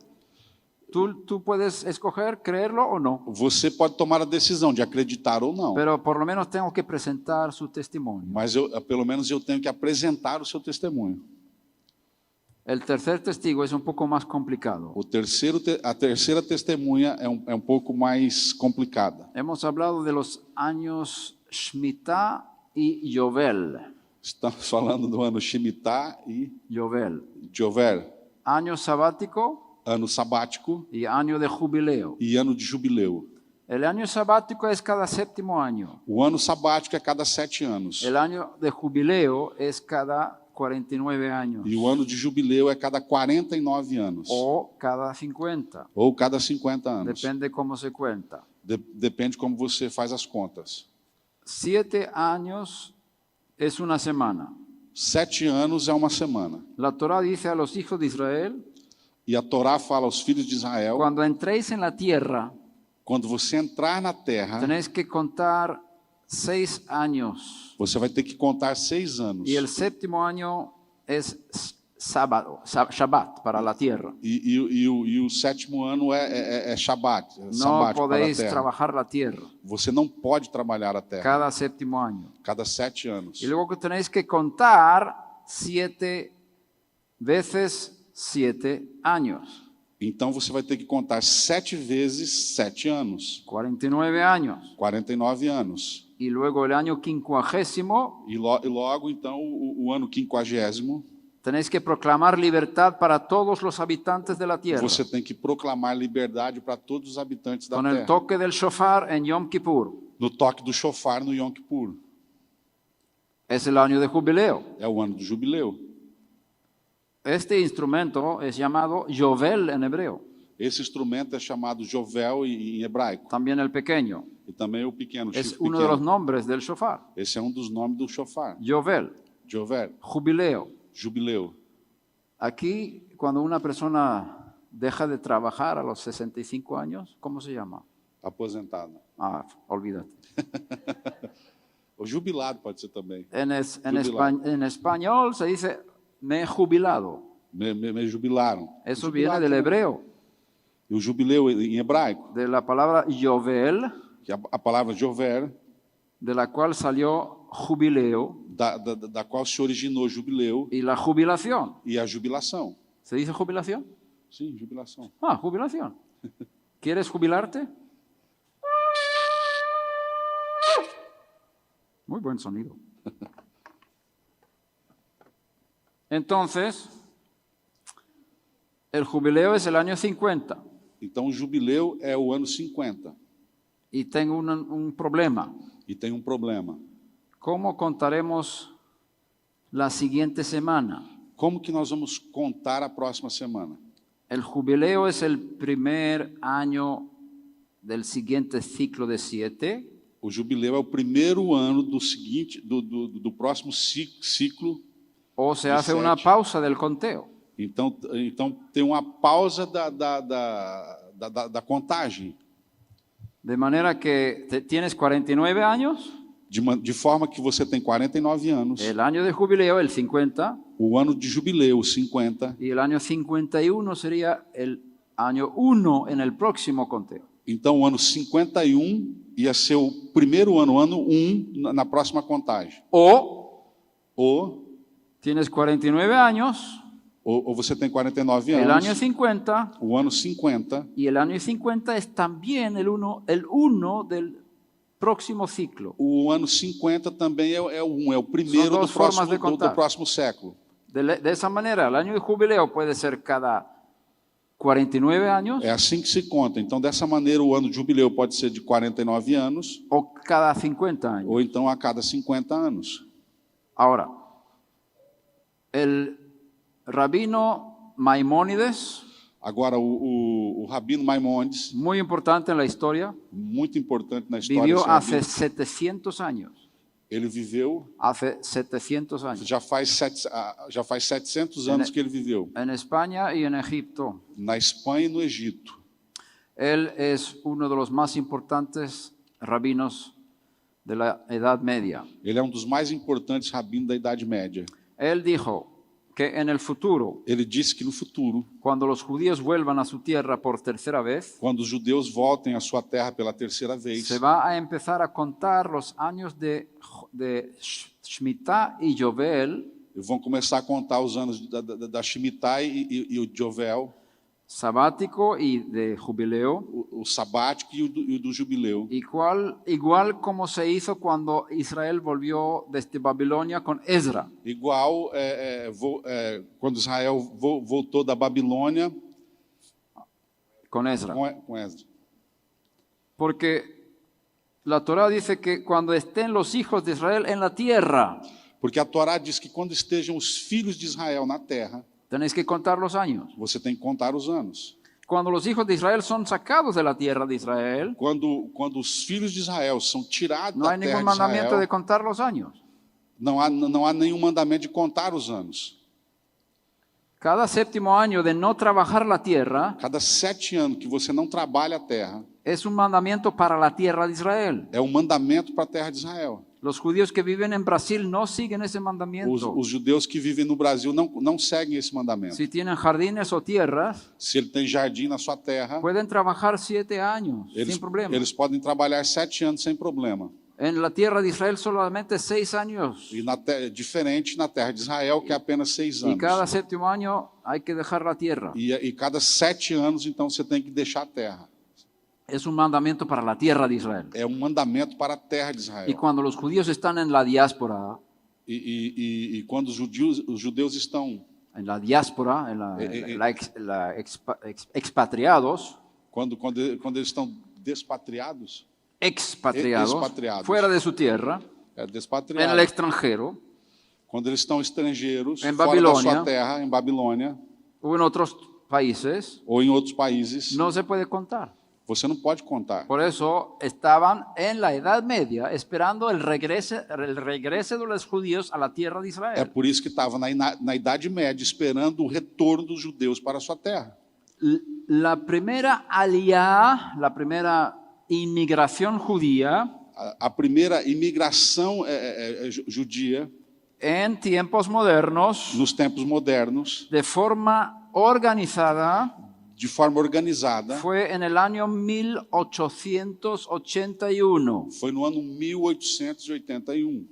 Tú puedes escoger creerlo o no. você pode tomar a decisão de acreditar ou não. Pero por lo menos tengo que presentar su testimonio. Mas pelo menos eu tenho que apresentar o seu testemunho. El tercer testigo es un poco más complicado. A terceira testemunha é um pouco mais complicada. Hemos hablado de los años Shemitah y Yovel. Estamos falando do ano Shemitah e Yovel. Jovel, Año sabático ano sabático y año de jubileo. e ano de jubileu. El año sabático es cada séptimo año. O ano sabático é cada 7 anos. El año de jubileo es cada 49 años. E o ano de jubileu é cada 49 anos. O cada 50. Ou cada 50 anos. Depende cómo se cuenta. Depende como você faz as contas. 7 años es una semana. 7 anos é uma semana. La Torá dice a los hijos de Israel, E a Torá fala aos filhos de Israel, cuando entréis en la tierra, quando você entrar na terra, tenéis que contar 6 años. você vai ter que contar 6 anos. Y el séptimo año es sábado, Shabbat para la tierra. E o sétimo ano é Shabat, No sabático para a podéis terra. trabajar la tierra Você não pode trabalhar a terra cada séptimo año. cada 7 anos. Y luego que tenéis que contar 7 veces 7 años. Então você vai ter que contar 7 vezes 7 anos, 49 años. 49 anos. Y luego el año 50, E logo então o ano 50º, tenéis que proclamar libertad para todos los habitantes de la tierra. você tem que proclamar liberdade para todos os habitantes da Con el terra. toque del shofar en Yom Kippur. No toque do shofar no Yom Kippur. Es el año de jubileo. É o ano do jubileu. Este instrumento es llamado Yovel en hebreo, Esse instrumento é chamado Jovel em hebraico. también el pequeño. E também o pequeno, o Es chifre uno de los pequeno. nombres del shofar. Esse é um dos nomes do shofar. Yovel, Jovel, jubileo. jubileu. Aquí, cuando una persona deja de trabajar a los 65 años, ¿cómo se llama? Aposentado. Ah, olvídate. O jubilado pode ser também. En español se dice me he jubilado. Me jubilaram. Eso Jubilado viene del também. hebreo, E o jubileu em hebraico, de la palabra Yovel, que a palavra Jover, de la cual salió jubileo da qual se originou jubileu y la jubilación. e a jubilação. ¿Se dice jubilación? Sim, jubilação. Ah, jubilación. ¿Quieres jubilarte? Muy buen sonido. Entonces, el jubileo es el año 50 Então o jubileu é o ano 50. y tengo un problema. E tem um problema. ¿Cómo contaremos la siguiente semana? Como que nós vamos contar a próxima semana? El jubileo es el primer año del siguiente ciclo de 7. O jubileu é o primeiro ano do seguinte, do próximo ciclo. O se De hace una 7. pausa del conteo. Então tem uma pausa da contagem, De manera que tienes 49 años, de forma que você tem 49 anos, el año de jubileo, el 50, o ano de jubileu, 50, y el año 51 sería el año 1 en el próximo conteo. então o ano 51 ia ser o primeiro ano 1 na próxima contagem. O Ou tienes 49 años, você tem 49 el año anos, 50, o ano 50, y el año 50 es también el 1 del próximo ciclo. o ano 50 também é o primeiro São duas formas de do contar. próximo século. De esa manera, el año de jubileo puede ser cada 49 años É assim que se conta. Então, dessa maneira, o ano de jubileu pode ser de 49 anos, o cada 50 años. ou então a cada 50 anos. Ahora, el rabino Maimónides, Agora, o Rabino Maimônides, muy importante en la historia, muito importante na história, vivió esse hace rabino, 700 años. ele viveu, Hace 700 años. já faz 700 anos que ele viveu, En España y en Egipto. na Espanha e no Egito. Él es uno de los más importantes rabinos de la Edad Media. Ele é um dos mais importantes rabinos da Idade Média. Él dijo que en el futuro, Ele disse que no futuro, cuando los judíos vuelvan a su tierra por tercera vez, quando os judeus voltem à sua terra pela terceira vez, se va a empezar a contar los años de Shemitah y Yovel, vão começar a contar os anos da Shemitah e o Jovel, sabático y de jubileo, o sabático e o do jubileu. igual como se hizo cuando Israel volvió desde Babilonia con Ezra. Igual quando Israel voltou da Babilônia Con Ezra. com Esdras. Porque la Torá dice que cuando estén los hijos de Israel en la tierra, Porque a Torá diz que quando estejam os filhos de Israel na terra, tenéis que contar los años. você tem que contar os anos. Cuando los hijos de Israel son sacados de la tierra de Israel, Quando os filhos de Israel são tirados no da hay terra ningún de mandamiento Israel, de contar los años. não há nenhum mandamento de contar os anos. Cada séptimo año de no trabajar la tierra Cada 7 anos que você não trabalha a terra, es un mandamiento para la tierra de Israel. é um mandamento para a terra de Israel. Los judíos que viven en Brasil no siguen ese mandamiento. Os judeus que vivem no Brasil não seguem esse mandamento. Si tienen jardines o tierras, Se ele tem jardim na sua terra, pueden trabajar 7 años eles, sin problema. eles podem trabalhar 7 anos sem problema. En la tierra de Israel solamente 6 años. E diferente na terra de Israel, que é apenas 6 Y anos. cada séptimo año hay que dejar la tierra. E cada 7 anos, então, você tem que deixar a terra. Es un mandamiento para la tierra de Israel. É um mandamento para a terra de Y Israel. cuando los judíos están en la diáspora, E quando os judeus estão, en la diáspora, expatriados, quando eles estão despatriados, expatriados, fuera de su tierra, en el despatriados, extranjero quando eles estão estrangeiros, Em fora da sua Babilônia, terra, em Babilônia, o en otros países, ou em outros países, no se puede contar. você não pode contar. Por eso estaban en la Edad Media esperando el regreso de los judíos a la tierra de É Israel. por isso que estava na Idade Média, esperando o retorno dos judeus para a sua terra. La primera aliyá, la primera inmigración judía A primeira imigração judia, en tiempos modernos, nos tempos modernos, de forma organizada, de forma organizada, fue en el año 1881. foi no ano 1881.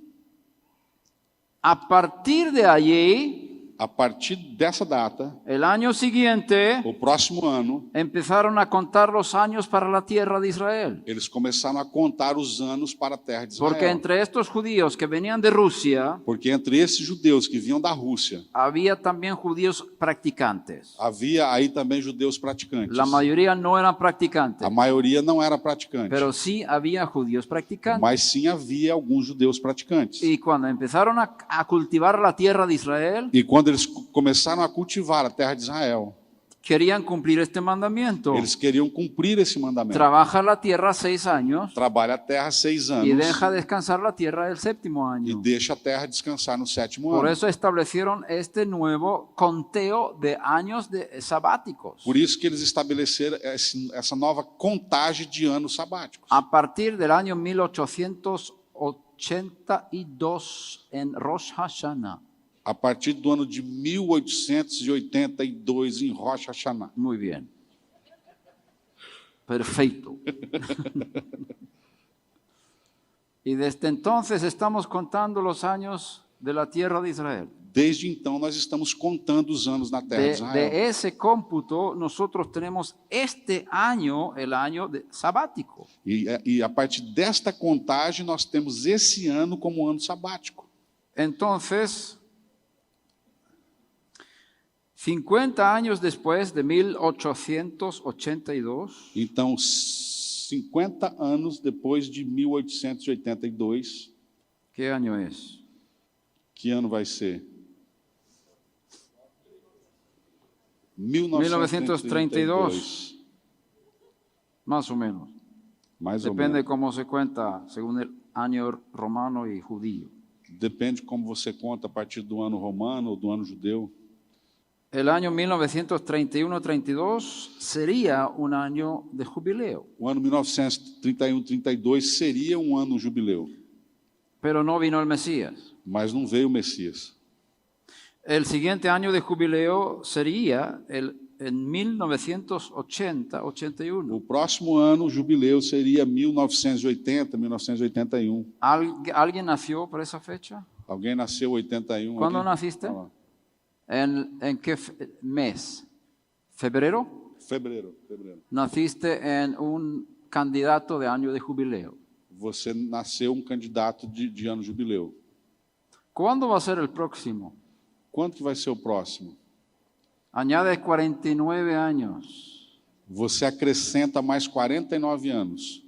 A partir de allí, A partir dessa data, el año siguiente, o próximo ano, empezaron a contar los años para la tierra de Israel. eles começaram a contar os anos para a terra de Israel. Porque entre estos judíos que venían de Rusia, Porque entre esses judeus que vinham da Rússia, había también judíos practicantes. havia aí também judeus praticantes. La mayoría no eran practicantes, A maioria não era praticante, pero sí había judíos practicantes. mas sim havia alguns judeus praticantes. Y cuando empezaron a cultivar la tierra de Israel, E quando eles começaram a cultivar a terra de Israel, querían cumplir este mandamiento. eles queriam cumprir esse mandamento. Trabaja la tierra 6 años Trabalha a terra 6 anos y deja descansar la tierra el séptimo e año. deixa a terra descansar no 7º Por ano. eso establecieron este nuevo conteo de años sabáticos. Por isso que eles estabeleceram essa nova contagem de anos sabáticos. A partir del año 1882 en Rosh Hashanah. A partir do ano de 1882, em Rosh Hashanah. Muy bien. Perfecto. Y desde entonces estamos contando los años de la tierra de Israel. Desde então, nós estamos contando os anos na terra de Israel. De ese cómputo, nosotros tenemos este año, el año sabático. E a partir desta contagem, nós temos esse ano como ano sabático. Entonces, 50 años después de 1882, Então, 50 anos depois de 1882, ¿qué año es? que ano vai ser? 1932, más o menos. Mais ou Depende de menos. cómo se cuenta según el año romano y judío. Depende como você conta a partir do ano romano ou do ano judeu. El año 1931-32 sería un año de jubileo, O ano 1931-32 seria um ano jubileu, pero no vino el Mesías. mas não veio o Messias. El siguiente año de jubileo sería en 1980-81. O próximo ano, o jubileu, seria 1980, 1981. ¿Alguien nació por esa fecha? Alguém nasceu em 81? ¿Cuándo Alguém? naciste? Ah lá. ¿En qué mes? ¿Febrero? Fevereiro. Naciste en un candidato de año de jubileo. Você nasceu um candidato de ano jubileu. ¿Cuándo va a ser el próximo? Quanto que vai ser o próximo? Añade 49 años. Você acrescenta mais 49 anos.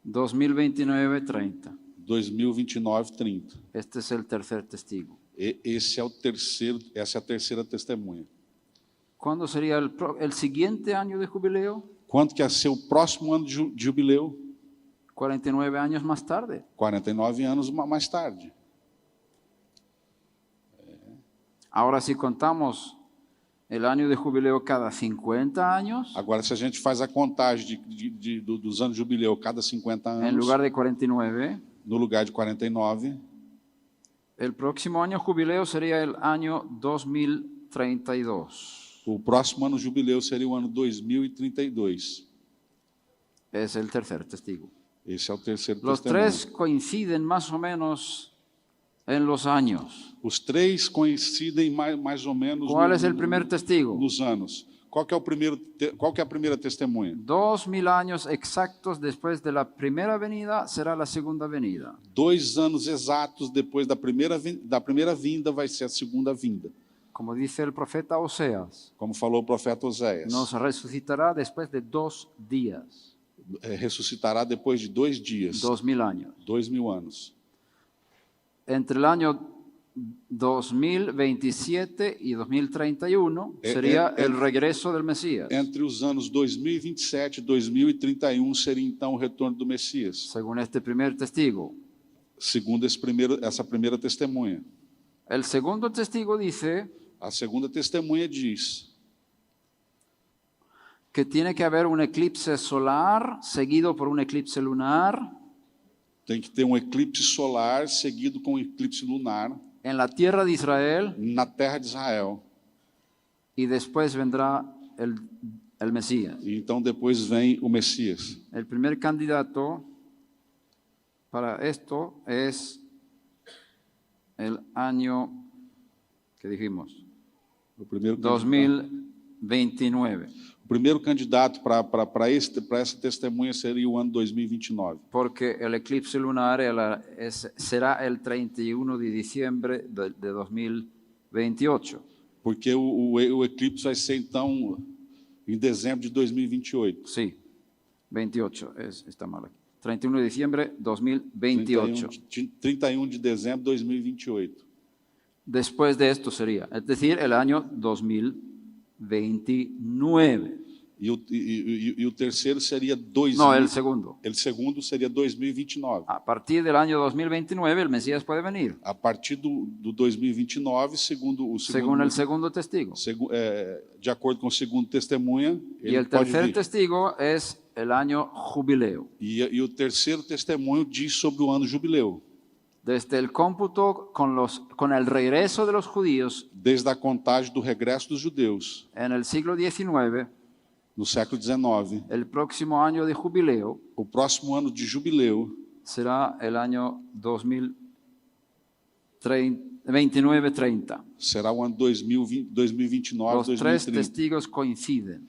2029-30. 2029, 30. Este es el tercer testigo. Essa é a terceira testemunha. ¿Cuándo sería el siguiente año de jubileo? Quanto que é seu próximo ano de jubileu? 49 años más tarde. 49 anos mais tarde. Ahora, si contamos el año de jubileo cada 50 años, Agora, se a gente faz a contagem dos anos de jubileu cada 50 en anos, lugar de 49, no lugar de 49, el próximo año jubileo sería el año 2032. o próximo ano jubileu seria o ano 2032. Es el tercer testigo. Esse é o terceiro Los testemunho. tres coinciden más o menos en los años. Os três coincidem mais ou menos ¿Cuál es el primer testigo? nos anos. Qual que é a primeira testemunha? 2000 años exactos después de la primera venida será la segunda venida. 2 anos exatos depois da primeira vinda vai ser a segunda vinda. Como dice el profeta Oseas, Como falou o profeta Oséias. nos resucitará después de 2 días, Ressuscitará depois de 2 dias, 2000 años. 2000 anos. Entre el año 2027 y 2031 sería el regreso del Mesías, Entre os anos 2027 e 2031 seria então o retorno do Messias, según este primer testigo. segundo essa primeira testemunha. El segundo testigo dice A segunda testemunha diz que tiene que haber un eclipse solar seguido por un eclipse lunar tem que ter um eclipse solar seguido com um eclipse lunar en la tierra de Israel na terra de Israel. y después vendrá el Mesías. E então depois vem o Messias. El primer candidato para esto es el año que dijimos, O primeiro 2029, O primeiro candidato para essa testemunha seria o ano 2029. porque el eclipse lunar será el 31 de diciembre de 2028. Porque o eclipse vai ser então em dezembro de 2028. Sí, 28, está mal aquí. 31 de diciembre 2028. 31 de dezembro de 2028. Después de esto sería, es decir, el año 2029. E o terceiro seria 2000. No, el segundo. O segundo seria 2029. A partir del año 2029 el Mesías puede venir, A partir do 2029, según el segundo testigo. de acordo com o segundo testemunha, Y ele el pode tercer vir. testigo es el año jubileo. E o terceiro testemunho diz sobre o ano jubileu. Desde el cómputo con el regreso de los judíos Desde a contagem do regresso dos judeus, en el siglo XIX, no século XIX, el próximo año de jubileo o próximo ano de jubileu será el año 29-30. será o ano 2029, Los tres 2030. testigos coinciden.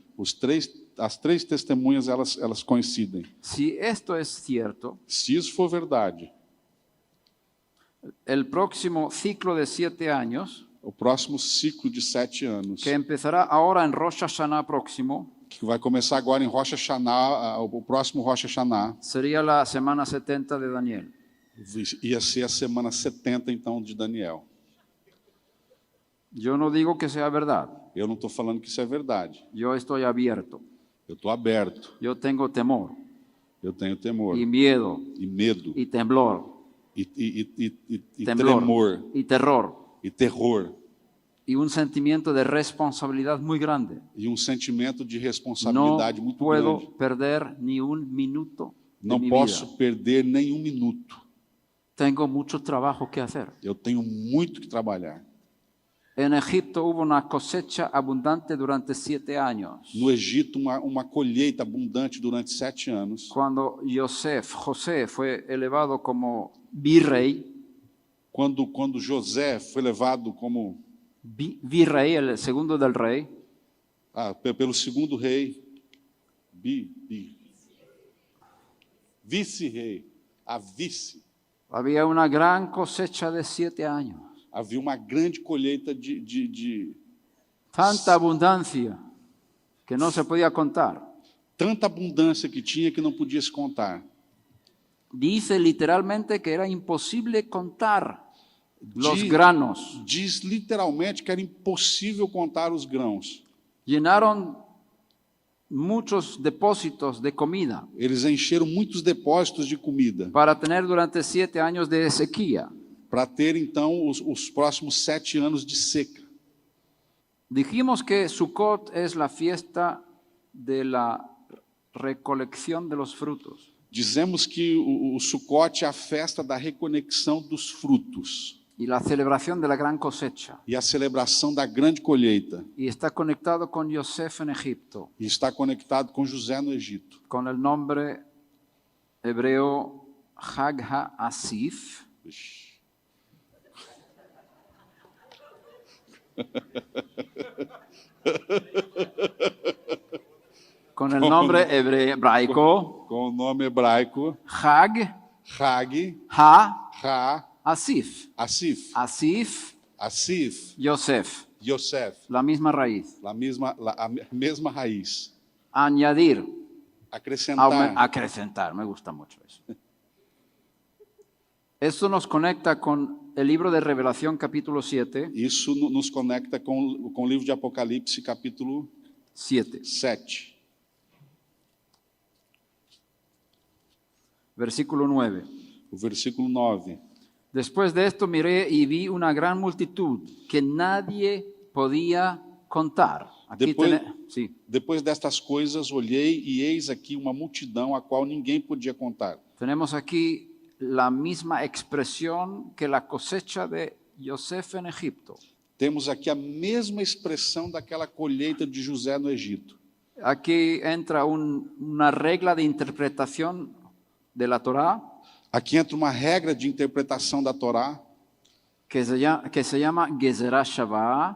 As três testemunhas, elas coincidem. Si esto es cierto, Se isso for verdade, el próximo ciclo de 7 años, o próximo ciclo de 7 anos, que empezará ahora en Rosh Hashanah próximo, que vai começar agora em Rosh Hashanah, o próximo Rosh Hashanah, sería la semana 70 de Daniel. ia ser a semana 70, então, de Daniel. Yo no digo que sea verdad, Eu não estou falando que isso é verdade. yo estoy abierto, Eu estou aberto. yo tengo temor Eu tenho temor y miedo e medo y temblor, e temblor tremor y terror e terror y un sentimiento de responsabilidad muy grande. e sentimento de No responsabilidade muito puedo grande. perder ni un minuto de Não mi posso vida. perder nenhum minuto. Tengo mucho trabajo que hacer. Eu tenho muito que trabalhar. En Egipto hubo una cosecha abundante durante 7 años. No Egito, uma colheita abundante durante 7 anos. Cuando José fue elevado como virrey, Quando José foi levado como virrey, el segundo del rey, pelo segundo rei, vice-rei, a vice, había una gran cosecha de 7 años. havia uma grande colheita de Tanta abundancia que no se podía contar. tanta abundância que tinha que não podia se contar. Dice literalmente que era imposible contar los Diz- granos. Diz literalmente que era impossível contar os grãos. Llenaron muchos depósitos de comida Eles encheram muitos depósitos de comida para tener durante 7 años de sequía. para ter então os próximos 7 anos de seca. Dijimos que Sukkot es la fiesta de la recolección de los frutos. Dizemos que o Sukkot é a festa da reconexão dos frutos Y la celebración de la gran cosecha. e a celebração da grande colheita. Y está conectado con Yosef en Egipto, E está conectado com José no Egito, con el nombre hebreo Hag HaAsif, con el nombre hebraico com o nome hebraico Hag Hag HaAsif. Ha-Asif, Asif, Asif, Yosef, Yosef, la misma raíz. a mesma raiz. Añadir, Acrescentar. acrecentar, me gusta mucho eso. Esto nos conecta con el libro de Revelación capítulo 7, Isso nos conecta com o livro de Apocalipse, capítulo 7, 7, versículo 9. o versículo 9. Después de esto miré y vi una gran multitud que nadie podía contar. Aquí sí. Depois destas coisas, olhei e eis aqui uma multidão a qual ninguém podia contar. Tenemos aquí la misma expresión que la cosecha de Yosef en Egipto. Temos aqui a mesma expressão daquela colheita de José no Egito. Aquí entra una regla de interpretación de la Torá Aqui entra uma regra de interpretação da Torá, que se llama Gezerah Shavá.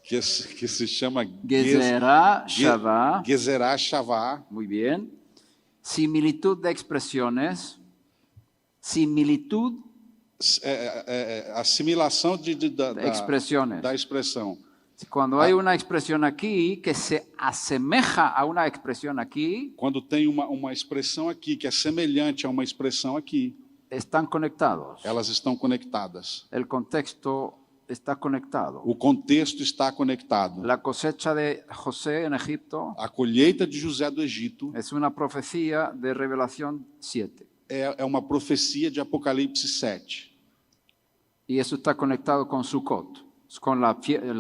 que se chama Gezerah Shavá. Gezerah Shavá. Muy bien. Similitud de expresiones. Similitud Assimilação de expresiones. da expressão. Cuando hay una expresión aquí que se asemeja a una expresión aquí, Quando tem uma expressão aqui que é semelhante a uma expressão aqui, están conectados. elas estão conectadas. El contexto está conectado. O contexto está conectado. La cosecha de José en Egipto A colheita de José do Egito es una profecía de Revelación 7. é uma profecia de Apocalipse 7. Y eso está conectado con Sukkot, con la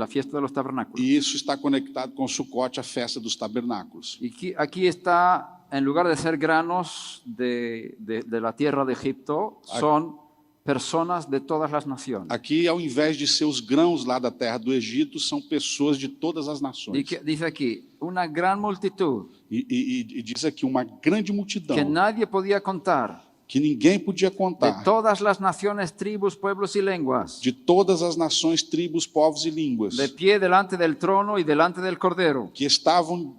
fiesta de los tabernáculos. E isso está conectado com Sukkot, a festa dos tabernáculos. Y aquí está, en lugar de ser granos de la tierra de Egipto, son personas de todas las naciones. Aqui, ao invés de ser os grãos lá da terra do Egito, são pessoas de todas as nações. Dice aquí, una gran multitud E diz aqui uma grande multidão que nadie podía contar, que ninguém podia de contar, todas las naciones, tribus, pueblos y lenguas, de todas as nações, tribos, povos e línguas, de pie delante del trono y delante del Cordero, que estavam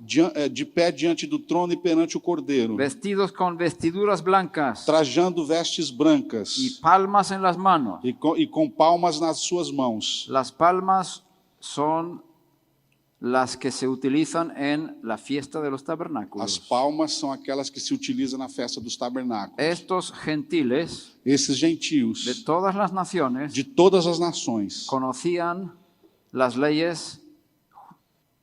de pé diante do trono e perante o Cordeiro, vestidos con vestiduras blancas trajando vestes brancas y palmas en las manos. e com palmas nas suas mãos. Las palmas son las que se utilizan en la fiesta de los As tabernáculos. palmas são aquelas que se utilizam na festa dos tabernáculos. Estos gentiles Esses gentios de todas las naciones de todas as nações, conocían las leyes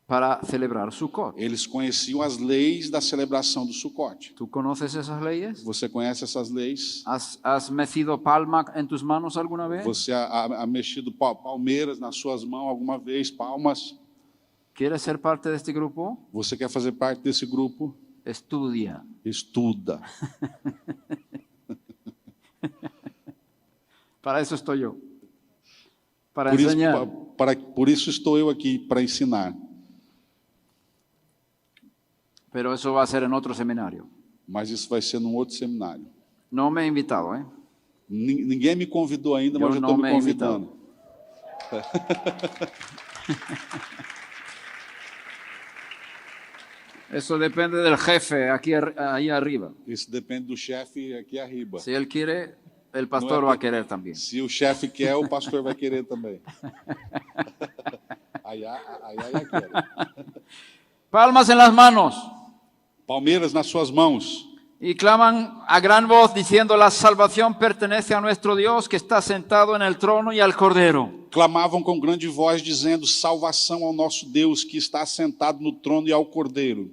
para celebrar Sukkot. eles conheciam as leis da celebração do Sukkot. ¿Tú conoces esas leyes? Você conhece essas leis? ¿Has mecido palma en tus manos alguna vez? Você ha mexido palmeiras nas suas mãos alguma vez? Palmas? ¿Quieres ser parte de este grupo? Você quer fazer parte desse grupo? Estudia. Estuda. Para eso estoy yo. Para Por isso, enseñar. por isso estou eu aqui, para ensinar. Pero eso va a ser en otro seminario. Mas isso vai ser num outro seminário. No me he invitado, ¿eh? Ninguém me convidou ainda, Eu mas eu não estou me me convidando. Eso depende del jefe aquí ahí arriba. Isso depende do chefe aqui arriba. Si él quiere, el pastor No, va a querer también. Se o chefe quer, o pastor vai querer também. Aí quero. Palmas en las manos Palmeiras nas suas mãos. y claman a gran voz diciendo: la salvación pertenece a nuestro Dios que está sentado en el trono y al Cordero. Clamavam com grande voz, dizendo: salvação ao nosso Deus que está sentado no trono e ao Cordeiro.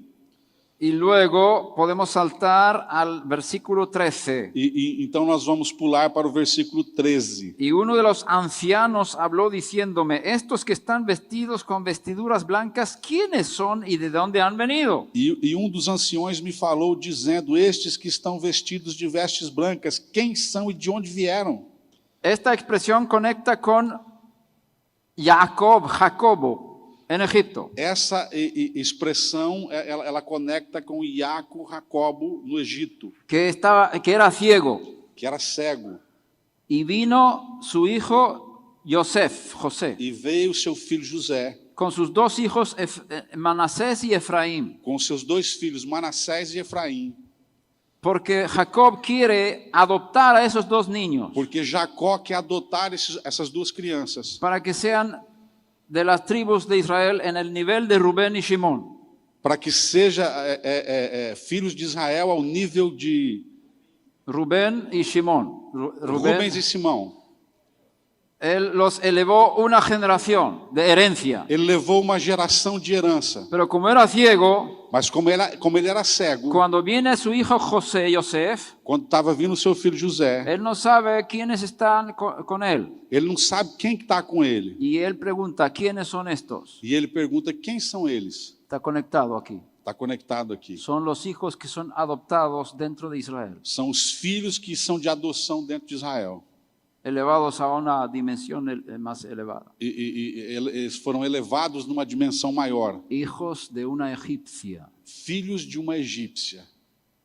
Y luego podemos saltar al versículo 13. Então nós vamos pular para o versículo 13. Y uno de los ancianos habló diciéndome, estos que están vestidos con vestiduras blancas, ¿quiénes son y de dónde han venido? E dos anciões me falou, dizendo, estes que estão vestidos de vestes brancas, quem são e de onde vieram? Esta expresión conecta con Jacobo, en Egipto. Essa expressão, ela conecta com Jacobo no Egito, Que era ciego. que era cego. Y vino su hijo José, E veio seu filho José, con sus dos hijos Manasés y Efraín. com seus dois filhos, Manassés e Efraim. Porque Jacob quiere adoptar a esos dos niños Porque Jacó quer adotar essas duas crianças, para que sean de las tribus de Israel en el nivel de Rubén y Shimón. para que seja filhos de Israel ao nível de Rubén y Shimón. Rubens e Simão. Él los elevó una generación de herencia. Ele levou uma geração de herança, Pero como era ciego, mas como ele era cego, cuando viene su hijo Joseph, quando estava vindo seu filho José, él no sabe quiénes están con él. ele não sabe quem que está com ele. Y él pregunta, ¿quiénes son estos? E ele pergunta quem são eles. Está conectado aquí. Está conectado aqui. Son los hijos que son adoptados dentro de Israel, São os filhos que são de adoção dentro de Israel. elevados a una dimensión más elevada. Eles foram elevados numa dimensão maior. Hijos de una egipcia, Filhos de uma egípcia,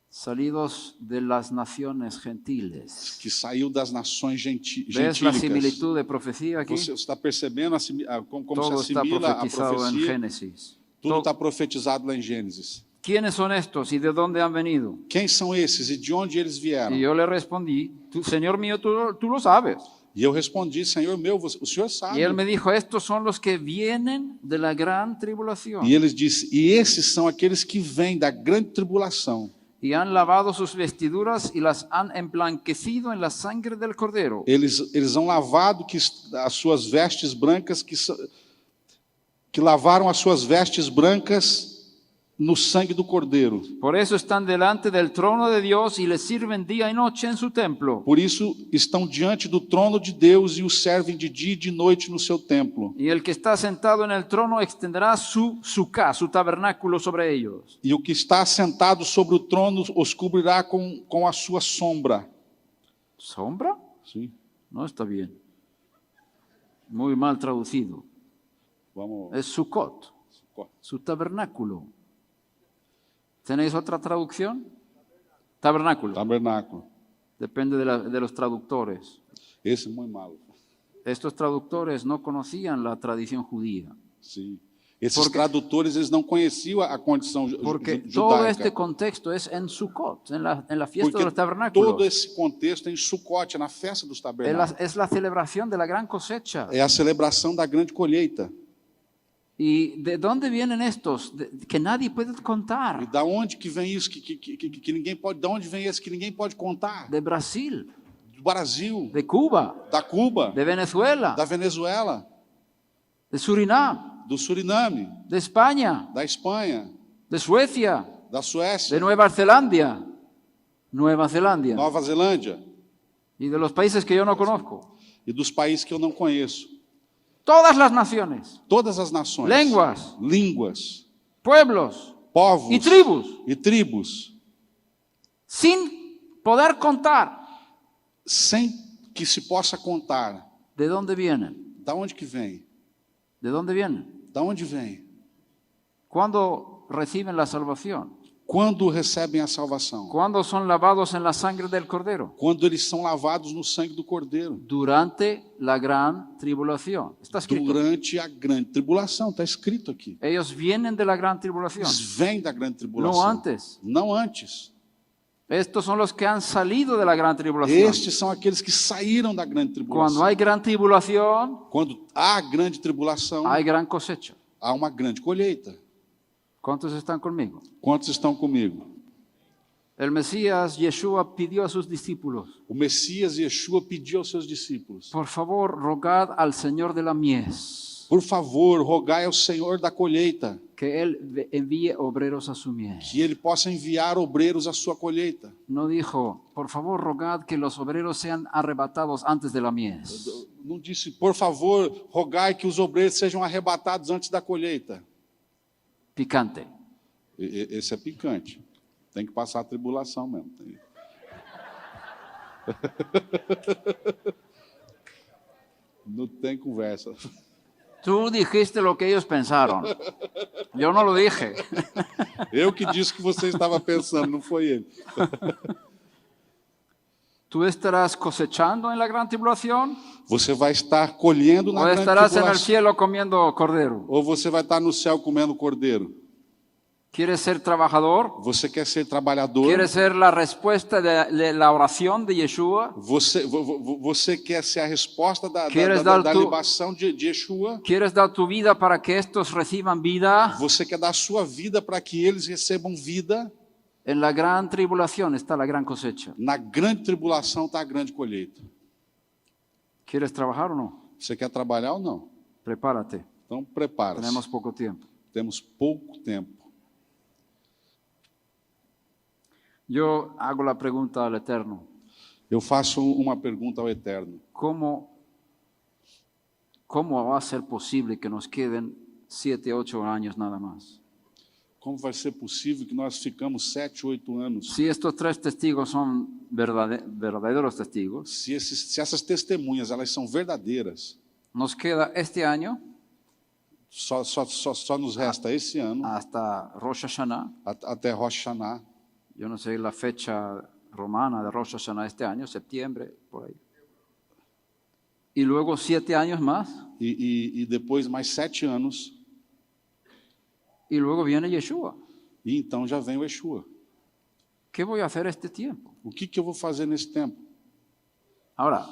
salidos de las naciones gentiles. que saiu das nações ¿Ves la gentílicas. similitud de profecía aquí? Você está percebendo como Todo se está assimila a profetizado en profecia? Génesis. Tudo está profetizado lá em Gênesis. ¿Quiénes son estos y de dónde han venido? Quem são esses e de onde eles vieram? Y yo le respondí, Señor mío, tú lo sabes. E eu respondi, Senhor meu, o Senhor sabe. Y él me dijo, estos son los que vienen de la gran tribulación E eles disse, e esses são aqueles que vêm da grande tribulação. y han lavado sus vestiduras y las han emblanquecido en la sangre del Cordero. Eles han lavado as suas vestes brancas, que lavaram as suas vestes brancas no sangue do Cordeiro. Por eso están delante del trono de Dios y le sirven día y noche en su templo. Por isso estão diante do trono de Deus e o servem de dia e de noite no seu templo. Y el que está sentado en el trono extenderá su tabernáculo sobre ellos. E o que está sentado sobre o trono os cobrirá com a sua sombra. ¿Sombra? Sim. No está bien. Muy mal traducido. Vamos. Es Sukkot, su tabernáculo. ¿Tenéis otra traducción? Tabernáculo. Tabernáculo. Depende de los traductores. Esse é muito malo. Estos traductores no conocían la tradición judía. Sim. Esses tradutores, eles não conheciam a condição Porque judaica. todo este contexto es en Sukkot, en la fiesta de los tabernáculos. Todo esse contexto é em Sucote, na festa dos tabernáculos. Es la celebración de la gran cosecha. É a celebração da grande colheita. ¿Y de dónde vienen estos? Que nadie puede E contar. da onde que vem isso que ninguém pode? Da onde vem esse que ninguém pode contar? De Brasil, Do Brasil, de Cuba, da Cuba, de Venezuela, da Venezuela, de Surinam, do Suriname, de España, da Espanha, de Suecia, da Suécia, de Nueva Zelanda, Nova Zelândia y de los países que yo no conozco. e dos países que eu não conheço. Todas las naciones, Todas as nações, lenguas, línguas, pueblos povos y tribus, e tribos, sin poder contar sem que se possa contar. de dónde vienen. Da onde que vem? ¿De dónde vienen? Da onde vem? ¿Cuándo reciben la salvación? Quando recebem a salvação? ¿Cuándo son lavados en la sangre del Cordero? Quando eles são lavados no sangue do Cordeiro. Durante la gran tribulación. Está escrito. Durante a grande tribulação, está escrito aqui. Ellos vienen de la gran tribulación, Eles vêm da grande tribulação. no antes. Não antes. Estos son los que han salido de la gran tribulación. Estes são aqueles que saíram da grande tribulação. Cuando hay gran tribulación, Quando há grande tribulação, hay gran cosecha. há uma grande colheita. ¿Cuántos están conmigo? Quantos estão comigo? El Mesías, Yeshua, pidió a sus discípulos, O Messias, Yeshua, pediu aos seus discípulos: por favor, rogad al Señor de la mies por favor, rogai ao Senhor da colheita que Él envíe obreros a su mies. que Ele possa enviar obreiros à sua colheita. No dijo, por favor, rogad que los obreros sean arrebatados antes de la mies. Não disse, por favor, rogai que os obreiros sejam arrebatados antes da colheita. Picante. Esse é picante. Tem que passar a tribulação mesmo. Não tem conversa. Tú dijiste lo que ellos pensaron. Yo no lo dije. Eu que disse que você estava pensando, não foi ele. ¿Tú estarás cosechando en la gran tribulación Você vai estar colhendo na o grande estarás en el tribulação. cielo comiendo cordero? Ou você vai estar no céu comendo cordeiro. ¿Quieres ser trabajador? Você quer ser trabalhador? ¿Quieres ser la respuesta de la oración de Yeshua? Você quer ser a resposta da Queres dar tu- libação de Yeshua? ¿Quieres dar tu vida para que estos reciban vida? Você quer dar a sua vida para que eles recebam vida? En la gran tribulación está la gran cosecha. Na grande tribulação está a grande colheita. ¿Quieres trabajar o no? Você quer trabalhar ou não? Prepárate. Então prepara-se. Tenemos poco tiempo. Temos pouco tempo. Yo hago la pregunta al Eterno. Eu faço uma pergunta ao Eterno. ¿Cómo va a ser posible que nos queden 7, 8 años nada más? Como vai ser possível que nós ficamos 7, 8 anos? Si estos 3 testigos son verdaderos testigos, Se essas testemunhas elas são verdadeiras, nos queda este año só nos resta esse ano, hasta Rosh Hashanah. até Rosh Hashanah. Yo no sé la fecha romana de Rosh Hashanah este año, septiembre, por ahí. Y luego 7 años más, E depois mais 7 anos, y luego viene Yeshua. e então já vem o Yeshua. ¿Qué voy a hacer este tiempo? O que eu vou fazer nesse tempo? Ahora,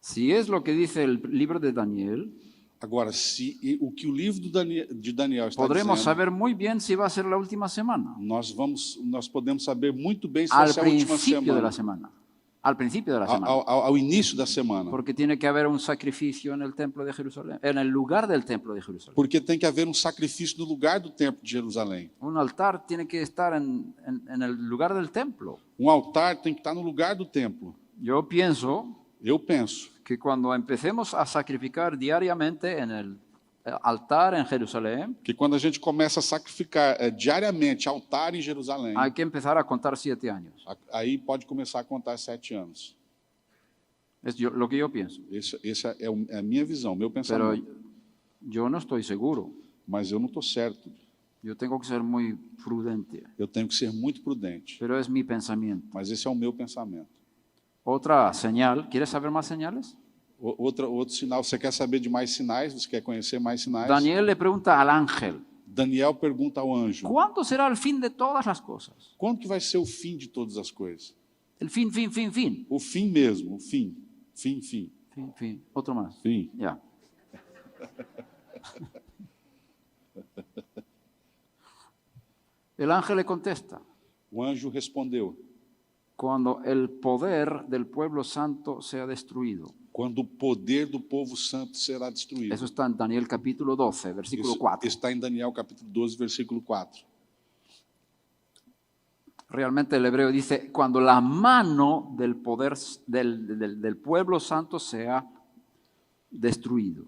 si es lo que dice el libro de Daniel, Agora, o que o livro de Daniel está podremos dizendo, saber muy bien si va a ser la última semana. nós podemos saber muito bem se Al vai ser a última principio de la semana. semana. Al principio de la semana. Ao início da semana. Porque tiene que haber un sacrificio en el templo de Jerusalén, en el lugar del templo de Jerusalén. Porque tem que haver sacrifício no lugar do templo de Jerusalém. Un altar tiene que estar en el lugar del templo. Altar tem que estar no lugar do templo. Yo pienso Eu penso que cuando empecemos a sacrificar diariamente en el altar en Jerusalén, que quando a gente começa a sacrificar diariamente altar em Jerusalém, hay que empezar a contar 7 años. aí pode começar a contar 7 anos. Es lo que yo pienso. Essa é a minha visão, meu Pero pensamento. yo no estoy seguro. Mas eu não estou certo. Yo tengo que ser muy prudente. Eu tenho que ser muito prudente. Pero es mi pensamiento. Mas esse é o meu pensamento. Otra señal. ¿Quieres saber más señales? Outro sinal, você quer saber de mais sinais? Você quer conhecer mais sinais? Daniel le pregunta al ángel, Daniel pergunta ao anjo: ¿cuándo será el fin de todas las cosas? quando que vai ser o fim de todas as coisas? El fin, fin, fin, fin. O fim mesmo, o fim. Fim. Fin, fin. Otro más. Fim. Ya. El ángel le contesta, O anjo respondeu: cuando el poder del pueblo santo sea destruido. quando o poder do povo santo será destruído. Eso está en Daniel capítulo 12, versículo Isso 4. está em Daniel capítulo 12, versículo 4. Realmente el hebreo dice, cuando la mano del poder del pueblo santo sea destruida.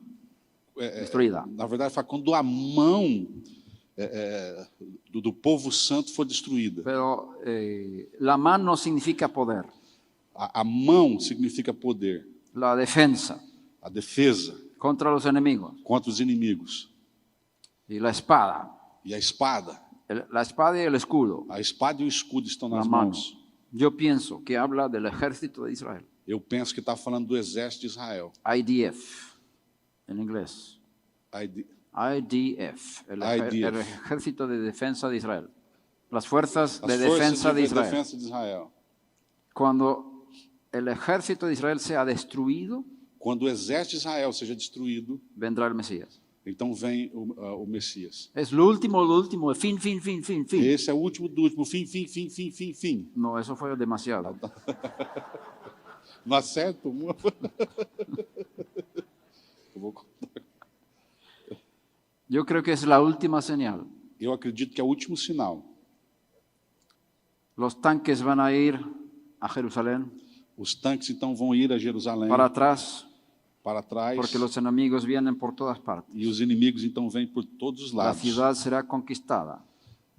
Na verdade, fala quando a mão do povo santo for destruída. Pero la mano significa poder, A mão significa poder, la defensa a defesa contra los enemigos contra os inimigos. y la espada. E a espada Y el escudo, e o escudo estão la nas mano. mãos. Yo pienso que habla del ejército de Israel. Eu penso que está falando do exército de Israel. IDF, en inglés. IDF, el ejército de defensa de Israel. Las fuerzas de defensa de Israel. defesa de Israel. Cuando el ejército de Israel sea destruido, Quando o exército de Israel seja destruído, vendrá el Mesías. Então vem o Messias. Es lo último, fin. Esse é o último do último, fim. No, eso fue demasiado. Não acerto uma. Eu vou contar. Yo creo que es la última señal. Eu acredito que é o último sinal. Los tanques van a ir a Jerusalén Os tanques então vão ir a Jerusalém para atrás, para trás, porque los enemigos vienen por todas partes. e os inimigos então vêm por todos os La lados. ciudad será conquistada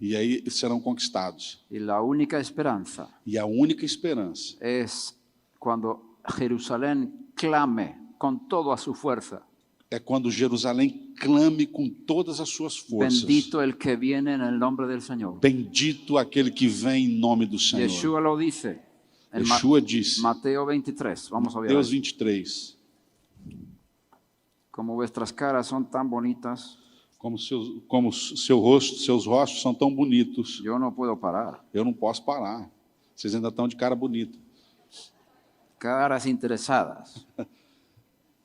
E aí serão conquistados. y la única esperanza E a única esperança es cuando Jerusalén clame con toda su fuerza. é quando Jerusalém clame com todas as suas forças. Bendito el que viene en el nombre del Señor. Bendito aquele que vem em nome do Senhor. Yeshua lo dice en Yeshua disse, Mateo 23. Vamos a ver. Mateus 23, Como vuestras caras son tan bonitas, seus rostos são tão bonitos, yo no puedo parar. eu não posso parar. Vocês ainda estão de cara bonita. Caras interesadas.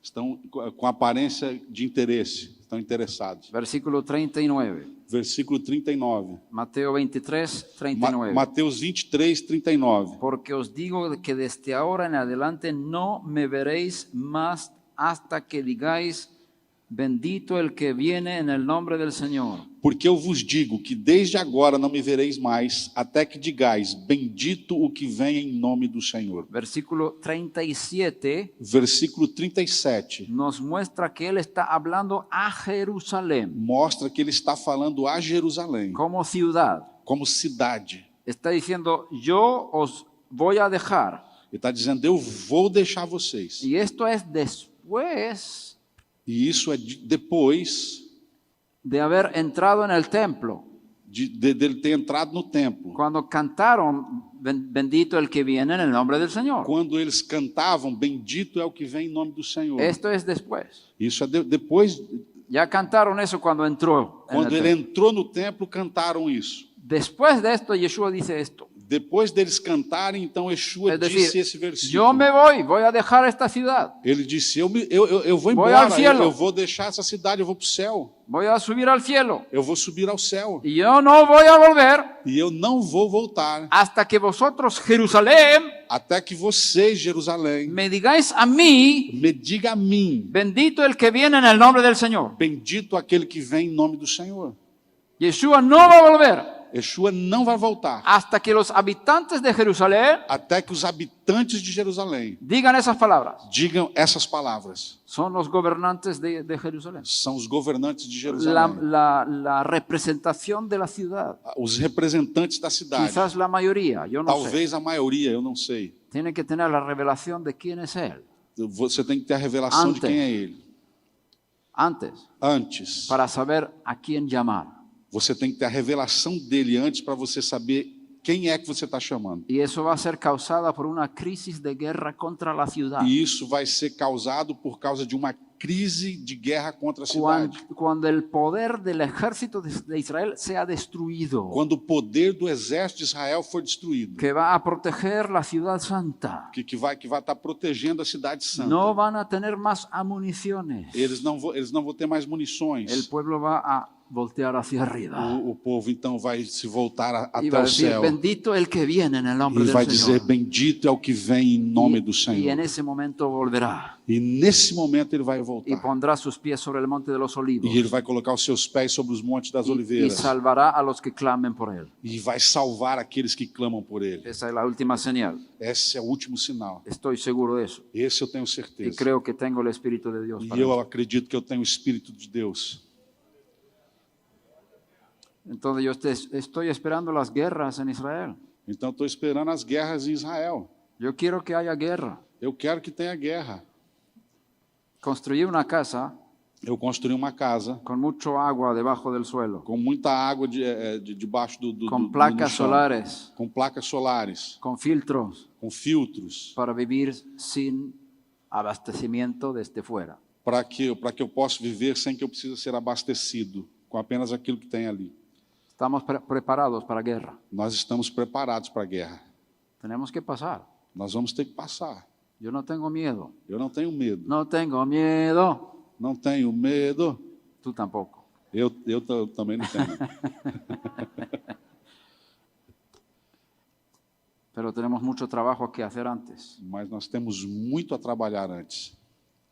Estão com aparência de interesse, estão interessados. Versículo 39. Versículo 39. Mateo 23, 39. Mateus 23, 39. Porque os digo que desde ahora en adelante no me veréis más hasta que digáis, bendito el que viene en el nombre del Señor. Porque eu vos digo que desde agora não me vereis mais, até que digais, bendito o que vem em nome do Senhor. Versículo 37 Versículo 37. nos muestra que él está hablando a Jerusalén Mostra que ele está falando a Jerusalém, como ciudad. como cidade. Está diciendo, yo os voy a dejar. Ele está dizendo, eu vou deixar vocês. Y esto es después E isso é depois de haber entrado en el templo. dele ter entrado no templo. Cuando cantaron, bendito el que viene en el nombre del Señor. Quando eles cantavam, bendito é o que vem em nome do Senhor. Esto es después. Isso é depois, Ya cantaron eso cuando entró. En el quando ele templo. entrou no templo, cantaram isso. Después de esto, Yeshua dice esto. Depois deles cantarem, então Yeshua Es disse decir, esse versículo. yo me voy a dejar esta ciudad. Ele disse, eu vou Voy embora, al cielo. eu vou deixar essa cidade, eu vou para o céu. Voy a subir al cielo. Eu vou subir ao céu. Y yo no voy a volver E eu não vou voltar hasta que vosotros, Jerusalén, até que vocês, Jerusalém, me digáis a mí, me diga a mim, bendito el que viene en el nombre del Señor. bendito aquele que vem em nome do Senhor. Yeshua no va a volver Yeshua não vai voltar hasta que los habitantes de Jerusalén até que os habitantes de Jerusalém digan esas palabras. digam essas palavras. Son los gobernantes de Jerusalén. São os governantes de Jerusalém, La representación de la ciudad. os representantes da cidade. Quizás la mayoría, yo no sé. Talvez a maioria, eu não sei. Tiene que tener la revelación de quién es Él. Você tem que ter a revelação de Antes. quem é ele. Antes, Antes, para saber a quién llamar. você tem que ter a revelação dele antes para você saber quem é que você está chamando. Y eso va a ser causada por una crisis de guerra contra la ciudad. E isso vai ser causado por causa de uma crise de guerra contra a cidade. Cuando el poder del ejército de Israel sea destruido, Quando o poder do exército de Israel for destruído, que va a proteger la ciudad santa, que vai estar protegendo a cidade santa. no van a tener más municiones. Eles não vão ter mais munições. El pueblo va a voltear hacia arriba O povo então vai se voltar y até va a o decir, céu bendito el que viene en el nombre e del vai dizer, Señor. bendito é o que vem em nome do Y Senhor. en ese momento volverá E nesse momento ele vai y voltar. pondrá sus pies sobre el monte de los olivos E ele vai colocar os seus pés sobre os montes das y oliveiras. salvará a los que clamen por él. E vai salvar aqueles que clamam por ele. Esa es la última señal. Esse é o último sinal. Estoy seguro de eso. Esse eu tenho Y certeza. creo que tengo el Espíritu de Dios E para eu eso. acredito que eu tenho o Espírito de Deus. Entonces yo estoy esperando las guerras en Israel. Então estou esperando as guerras em Israel. Yo quiero que haya guerra. Eu quero que tenha guerra. Construí una casa Eu construí uma casa con mucho agua debajo del suelo, com muita água debaixo do con do placas chão, solares, com placas solares, con filtros, com filtros, para vivir sin abastecimiento desde fuera. para que eu possa viver sem que eu precise ser abastecido com apenas aquilo que tem ali. Estamos preparados para a guerra. Nós estamos preparados para a guerra. Tenemos que pasar. Nós vamos ter que passar. Yo no tengo miedo. Eu não tenho medo. No tengo miedo. Não tenho medo. Tú tampoco. Eu também não tenho. Pero tenemos mucho trabajo que hacer antes. Mas nós temos muito a trabalhar antes.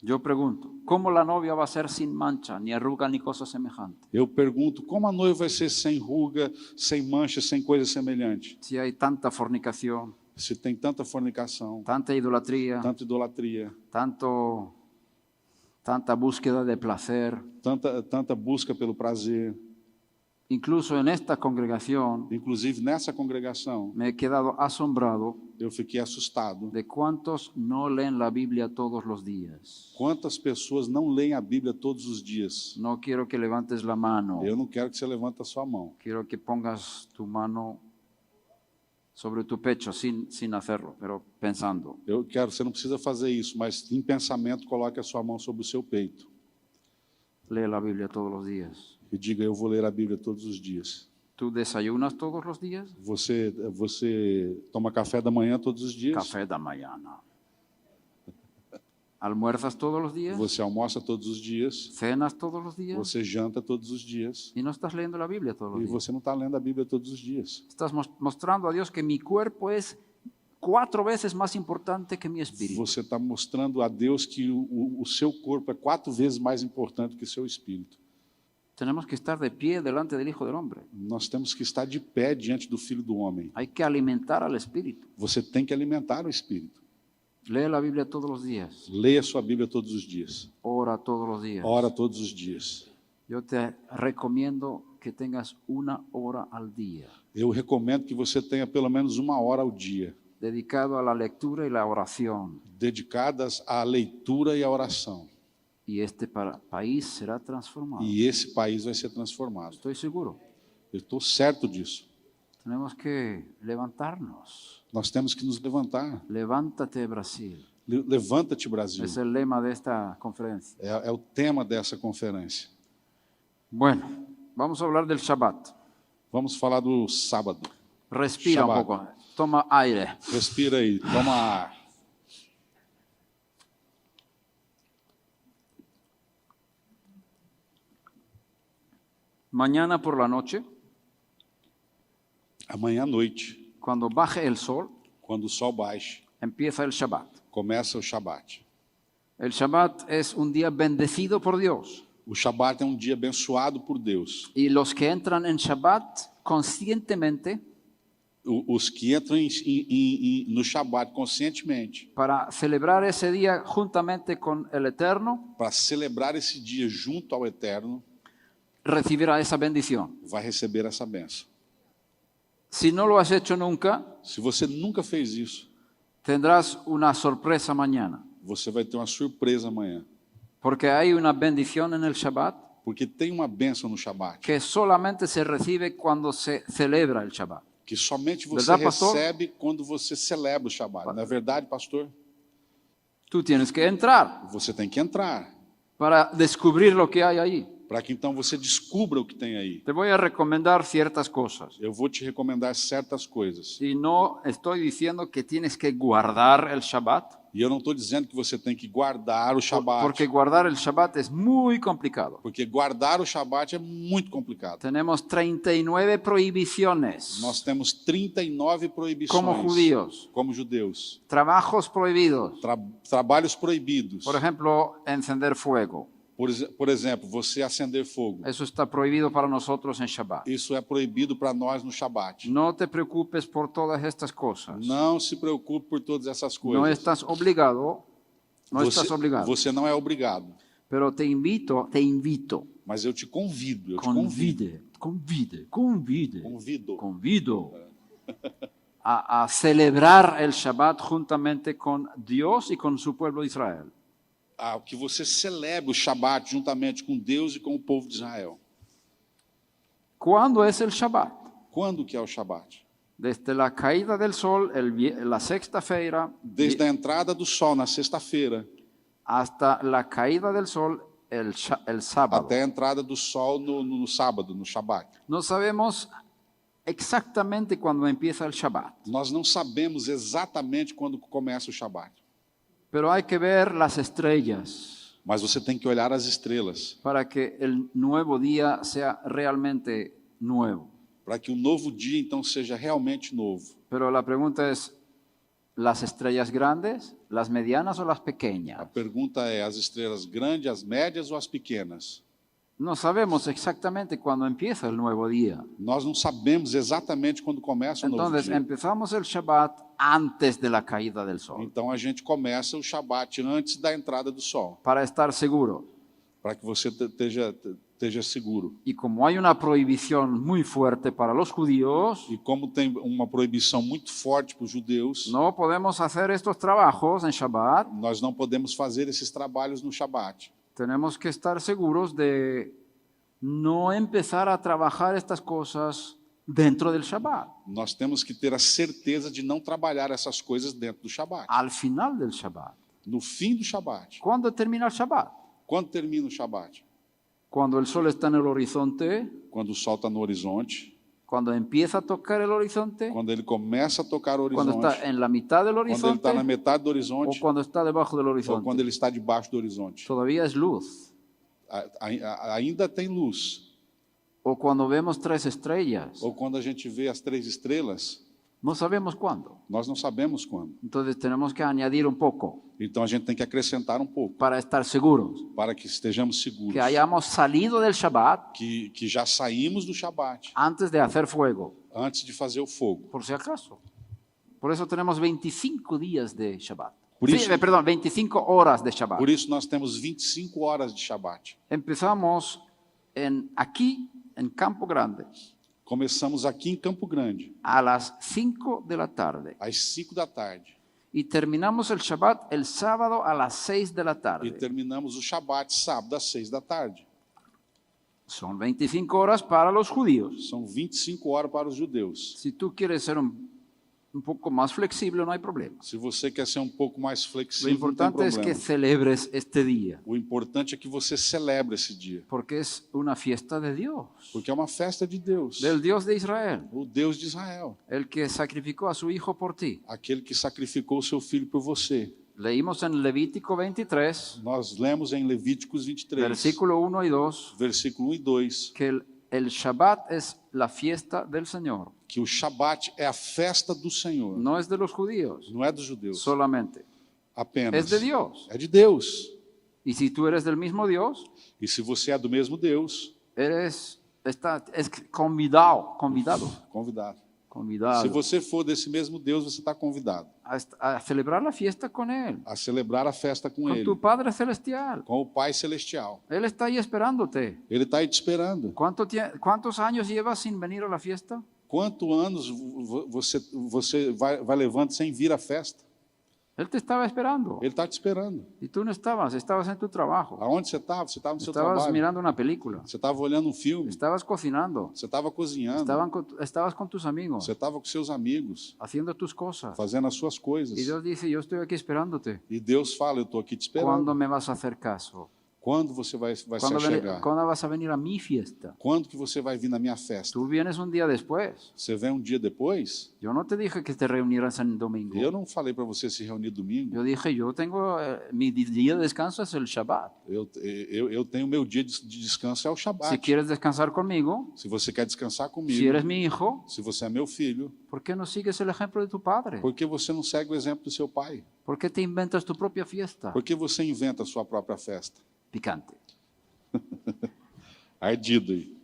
Yo pregunto, ¿cómo la novia va a ser sin mancha, ni arruga, ni cosa semejante? Eu pergunto, como a noiva vai ser sem ruga, sem mancha, sem coisa semelhante? Si hay tanta fornicación, Se tem tanta fornicação, tanta idolatría, tanta idolatria, tanta búsqueda de placer. tanta busca pelo prazer. Incluso en esta congregación Inclusive nessa congregação, me he quedado asombrado eu fiquei assustado. de cuántos no leen la Biblia todos los días. Quantas pessoas não leem a Bíblia todos os dias? No quiero que levantes la mano. Eu não quero que você levante a sua mão. Quiero que pongas tu mano sobre tu pecho sin hacerlo, pero pensando. Eu quero, você não precisa fazer isso, mas em pensamento coloque a sua mão sobre o seu peito Lee la Biblia todos los días. e diga: eu vou ler a Bíblia todos os dias. ¿Tú desayunas todos los días? Você toma café da manhã todos os dias? Café da mañana. ¿Almuerzas todos los días? Você almoça todos os dias? ¿Cenas todos los días? Você janta todos os dias? Y no estás leyendo la Biblia todos los E días. você não está lendo a Bíblia todos os dias. Estás mostrando a Dios que mi cuerpo es 4 veces más importante que mi espíritu. Você está mostrando a Deus que o seu corpo é 4 vezes mais importante que o seu espírito. Tenemos que estar de pie delante del Hijo del Hombre. Nós temos que estar de pé diante do Filho do Homem. Hay que alimentar al espíritu. Você tem que alimentar o espírito. Lee la Biblia todos los días. Leia a sua Bíblia todos os dias. Ora todos los días. Ora todos os dias. Yo te recomiendo que tengas 1 hora al día Eu recomendo que você tenha pelo menos 1 hora ao dia dedicado a la lectura y la oración. dedicadas à leitura e à oração. Y este país será transformado. E esse país vai ser transformado. Estoy seguro. Eu estou certo disso. Tenemos que levantarnos. Nós temos que nos levantar. Levántate, Brasil. Levanta-te, Brasil. Es el lema de esta conferencia. É o tema dessa conferência. Bueno, vamos a hablar del Shabbat. Vamos falar do sábado. Respira Shabbat. un poco. Toma aire. Respira aí, toma ar. Mañana por la noche, Amanhã à noite, cuando baje el sol, quando o sol baixe, empieza el Shabbat. começa o Shabat. El Shabbat es un día bendecido por Dios. O Shabat é um dia abençoado por Deus. Y los que entran en Shabbat conscientemente Os que entram no Shabat conscientemente para celebrar ese día juntamente con el Eterno, para celebrar esse dia junto ao Eterno, recibirá esa bendición. vai receber essa bênção. Si no lo has hecho nunca, Se você nunca fez isso, tendrás una sorpresa mañana, você vai ter uma surpresa amanhã. porque hay una bendición en el Shabbat Porque tem uma bênção no Shabat, que solamente se recibe cuando se celebra el Shabbat. que somente você Verdade, pastor? recebe quando você celebra o Shabat. Não é verdade, pastor? Tú tienes que entrar Você tem que entrar, para descubrir lo que hay ahí. para que então você descubra o que tem aí. Te voy a recomendar ciertas cosas. Eu vou te recomendar certas coisas. Y no estoy diciendo que tienes que guardar el Shabbat, E eu não estou dizendo que você tem que guardar o Shabat, porque guardar el Shabbat es muy complicado. porque guardar o Shabat é muito complicado. Tenemos 39 prohibiciones Nós temos 39 proibições como judíos, como judeus. trabajos prohibidos. Trabalhos proibidos. Por ejemplo, encender fuego. Por exemplo, você acender fogo. Eso está prohibido para nosotros en Shabbat. Isso é proibido para nós no Shabat. No te preocupes por todas estas cosas. Não se preocupe por todas essas No coisas. estás obligado, Você não é obrigado, pero te invito, mas eu te convido. convido a celebrar el Shabbat juntamente con Dios y con su pueblo de Israel. Que você celebre o Shabat juntamente com Deus e com o povo de Israel. ¿Cuándo es el Shabbat? Quando que é o Shabat? Desde la caída del sol, la sexta-feira, Desde a entrada do sol na sexta-feira hasta la caída del sol el sábado. até a entrada do sol no sábado, no Shabat. No sabemos exactamente cuándo empieza el Shabbat, Nós não sabemos exatamente quando começa o Shabat, pero hay que ver las estrellas. Mas você tem que olhar as estrelas para que el nuevo día sea realmente nuevo. para que o novo dia então seja realmente novo. Pero la pregunta es, ¿las estrellas grandes, las medianas o las A pequeñas? pergunta é: as estrelas grandes, as médias ou as pequenas? No sabemos exactamente cuándo empieza el nuevo día. Nós não sabemos exatamente quando começa o novo Entonces dia. empezamos el Shabbat antes de la caída del sol, Então a gente começa o Shabat antes da entrada do sol, para estar seguro. para que você esteja seguro. Y como hay una prohibición muy fuerte para los judíos, E como tem uma proibição muito forte para os judeus, no podemos hacer estos trabajos en Shabbat. nós não podemos fazer esses trabalhos no Shabat. Tenemos que estar seguros de no empezar a trabajar estas cosas dentro del Shabbat, Nós temos que ter a certeza de não trabalhar essas coisas dentro do Shabat. al final del Shabbat. No fim do Shabat. ¿Cuándo termina el Shabbat? Quando termina o Shabat? Cuando el sol está en el horizonte, Quando o sol está no horizonte, cuando empieza a tocar el horizonte, quando ele começa a tocar o cuando horizonte, está en la mitad del quando ele horizonte está na metade do o horizonte, cuando está debajo del ou quando horizonte. ele está debaixo do horizonte. Todavía es luz. Ainda tem luz. O cuando vemos tres estrellas. Ou quando a gente vê as 3 estrelas, No sabemos cuándo. nós não sabemos quando. Entonces tenemos que añadir un poco Então a gente tem que acrescentar um pouco para estar seguros. para que estejamos seguros. Que hayamos salido del Shabbat Que já saímos do Shabat antes de hacer fuego, antes de fazer o fogo. por si acaso. Por eso tenemos 25 días de Shabbat. Por Sí, isso- perdón, 25 horas de Shabbat. Por isso nós temos 25 horas de Shabat. Empezamos aquí en Campo Grande Começamos aqui em Campo Grande, a las 5 de la tarde às 5 da tarde. y terminamos el Shabbat el sábado a las 6 de la E tarde. terminamos o Shabat sábado às 6 da tarde. Son 25 horas para los judíos. São 25 horas para os judeus. Si tú quieres ser un poco más flexible, no hay problema. Se você quer ser um pouco mais Lo flexível, não tem importante es que problema. celebres este día, O importante é que você celebre esse dia, porque es una fiesta de Dios, porque é uma festa de Deus, del Dios de Israel, o Deus de Israel, el que sacrificó a su hijo por ti. aquele que sacrificou o seu filho por você. Leímos en Levítico 23, Nós lemos em Levíticos 23, versículo 1 y 2, versículo 1 e 2, que el Shabbat es la fiesta del Señor, que o Shabat é a festa do Senhor, no es de los judíos não é dos judeus, solamente, apenas. es de Dios. É de Deus. Y si tú eres del mismo Dios, E se você é do mesmo Deus, es convidado. convidado. Convidado Se você for desse mesmo Deus, você está convidado a celebrar la fiesta con Él, a celebrar a festa com con Ele, tu Padre Celestial. com o Pai Celestial. Él está ahí esperándote. Ele está aí te esperando. ¿Cuántos años llevas sin venir a la fiesta? Quantos anos você vai levando sem vir à festa? Él te estaba esperando. Ele está te esperando. Y tú no estabas en tu trabajo. Aonde você estava? Você estava no seu Estabas trabalho. mirando una película. Você estava olhando um filme. Estabas cocinando. Você estava cozinhando. Estabas con tus amigos, Você estava com seus amigos, haciendo tus cosas. fazendo as suas coisas. Y Dios dice, yo estoy aquí esperándote. E Deus fala: eu estou aqui te ¿Cuándo esperando. me vas a hacer caso? Quando você vai se ¿Cuándo chegar? vas a venir a mi fiesta? Quando que você vai vir na minha festa? Tú vienes un día después. Você vem um dia depois? Yo no te dije que te reunieras en domingo. Eu não falei para você se reunir domingo. Yo dije, mi día de descanso es el Shabbat. Eu tenho meu dia de descanso é o Si Shabat. quieres descansar conmigo, Se você quer descansar si comigo, eres mi hijo, se você é meu filho, ¿por qué no sigues el ejemplo de tu padre? por que você não segue o exemplo do seu pai? ¿Por qué te inventas tu propia fiesta? Por que você inventa a sua própria festa? Picante. Ardido aí.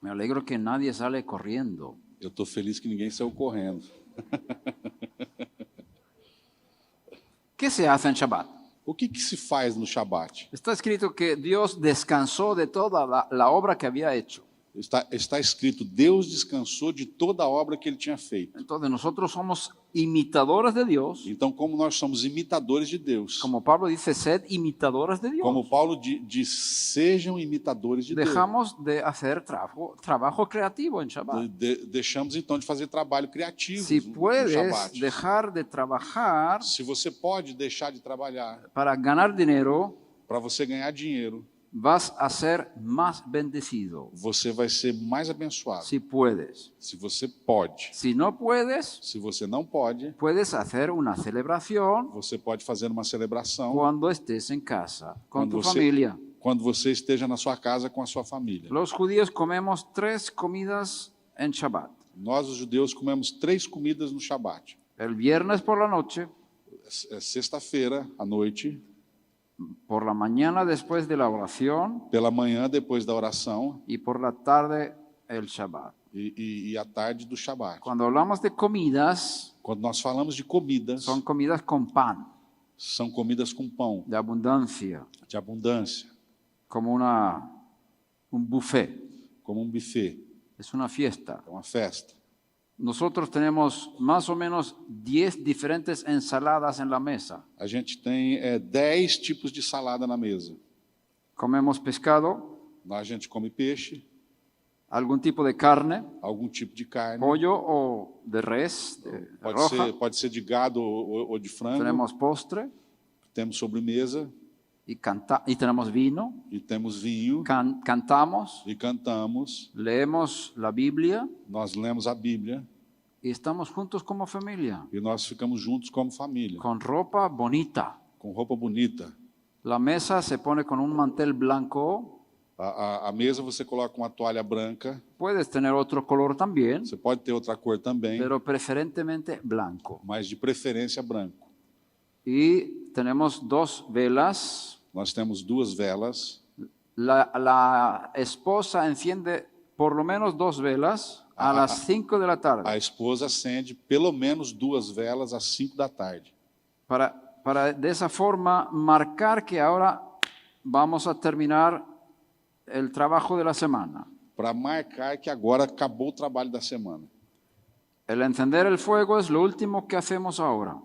Me alegro que nadie sale corriendo. Eu estou feliz que ninguém saiu correndo. ¿Qué se hace en Shabbat? O que se faz no Shabat? Está escrito que Dios descansó de toda la obra que había hecho. Está escrito: Deus descansou de toda a obra que ele tinha feito. Entonces nosotros somos imitadores de Dios. Então, como nós somos imitadores de Deus, Como Pablo dice, sed imitadores de Dios. como Paulo diz, sejam imitadores de Dejamos de hacer trabajo creativo en Shabbat. Deus. Deixamos então de fazer trabalho criativo Si no puedes Shabat. dejar de trabajar Se você pode deixar de trabalhar para ganar dinero, para você ganhar dinheiro, vas a ser más bendecido você vai ser mais abençoado. si puedes. Se você pode. Si no puedes, Se você não pode, puedes hacer una celebración você pode fazer uma celebração cuando estés en casa con quando tu familia. quando você esteja na sua casa com a sua família. Los judíos comemos 3 comidas en Shabbat. Nós, os judeus, comemos 3 comidas no Shabat. El viernes por la noche, Sexta-feira, à noite, por la mañana después de la oración pela manhã, depois da oração, y por la tarde el Shabbat. e à tarde do Shabat. Cuando hablamos de comidas, Quando nós falamos de comidas, son comidas con pan, são comidas com pão, de abundancia, de abundância, como un buffet. como um buffet, Es una fiesta. é uma festa. Nosotros tenemos más o menos 10 diferentes ensaladas en la mesa. A gente tem 10 tipos de salada na mesa. Comemos pescado, A gente come peixe, algún tipo de carne, algum tipo de carne, pollo o de res, de roja. pode ser de gado ou de frango. Tenemos postre Temos sobremesa y tenemos vino. e temos vinho Cantamos, e cantamos. leemos la Biblia Nós lemos a Bíblia y estamos juntos como familia, e nós ficamos juntos como família, con ropa bonita. com roupa bonita. La mesa se pone con un mantel blanco. A mesa você coloca uma toalha branca, Puedes tener otro color también, você pode ter outra cor também, pero preferentemente blanco. mas de preferência branco. Y tenemos 2 velas. Nós temos 2 velas. La esposa enciende por lo menos 2 velas a las 5 de la A tarde esposa acende pelo menos 2 velas às 5 da tarde, para de esa forma marcar que ahora vamos a terminar el trabajo de la semana. para marcar que agora acabou o trabalho da semana. El encender el fuego es lo último que hacemos ahora.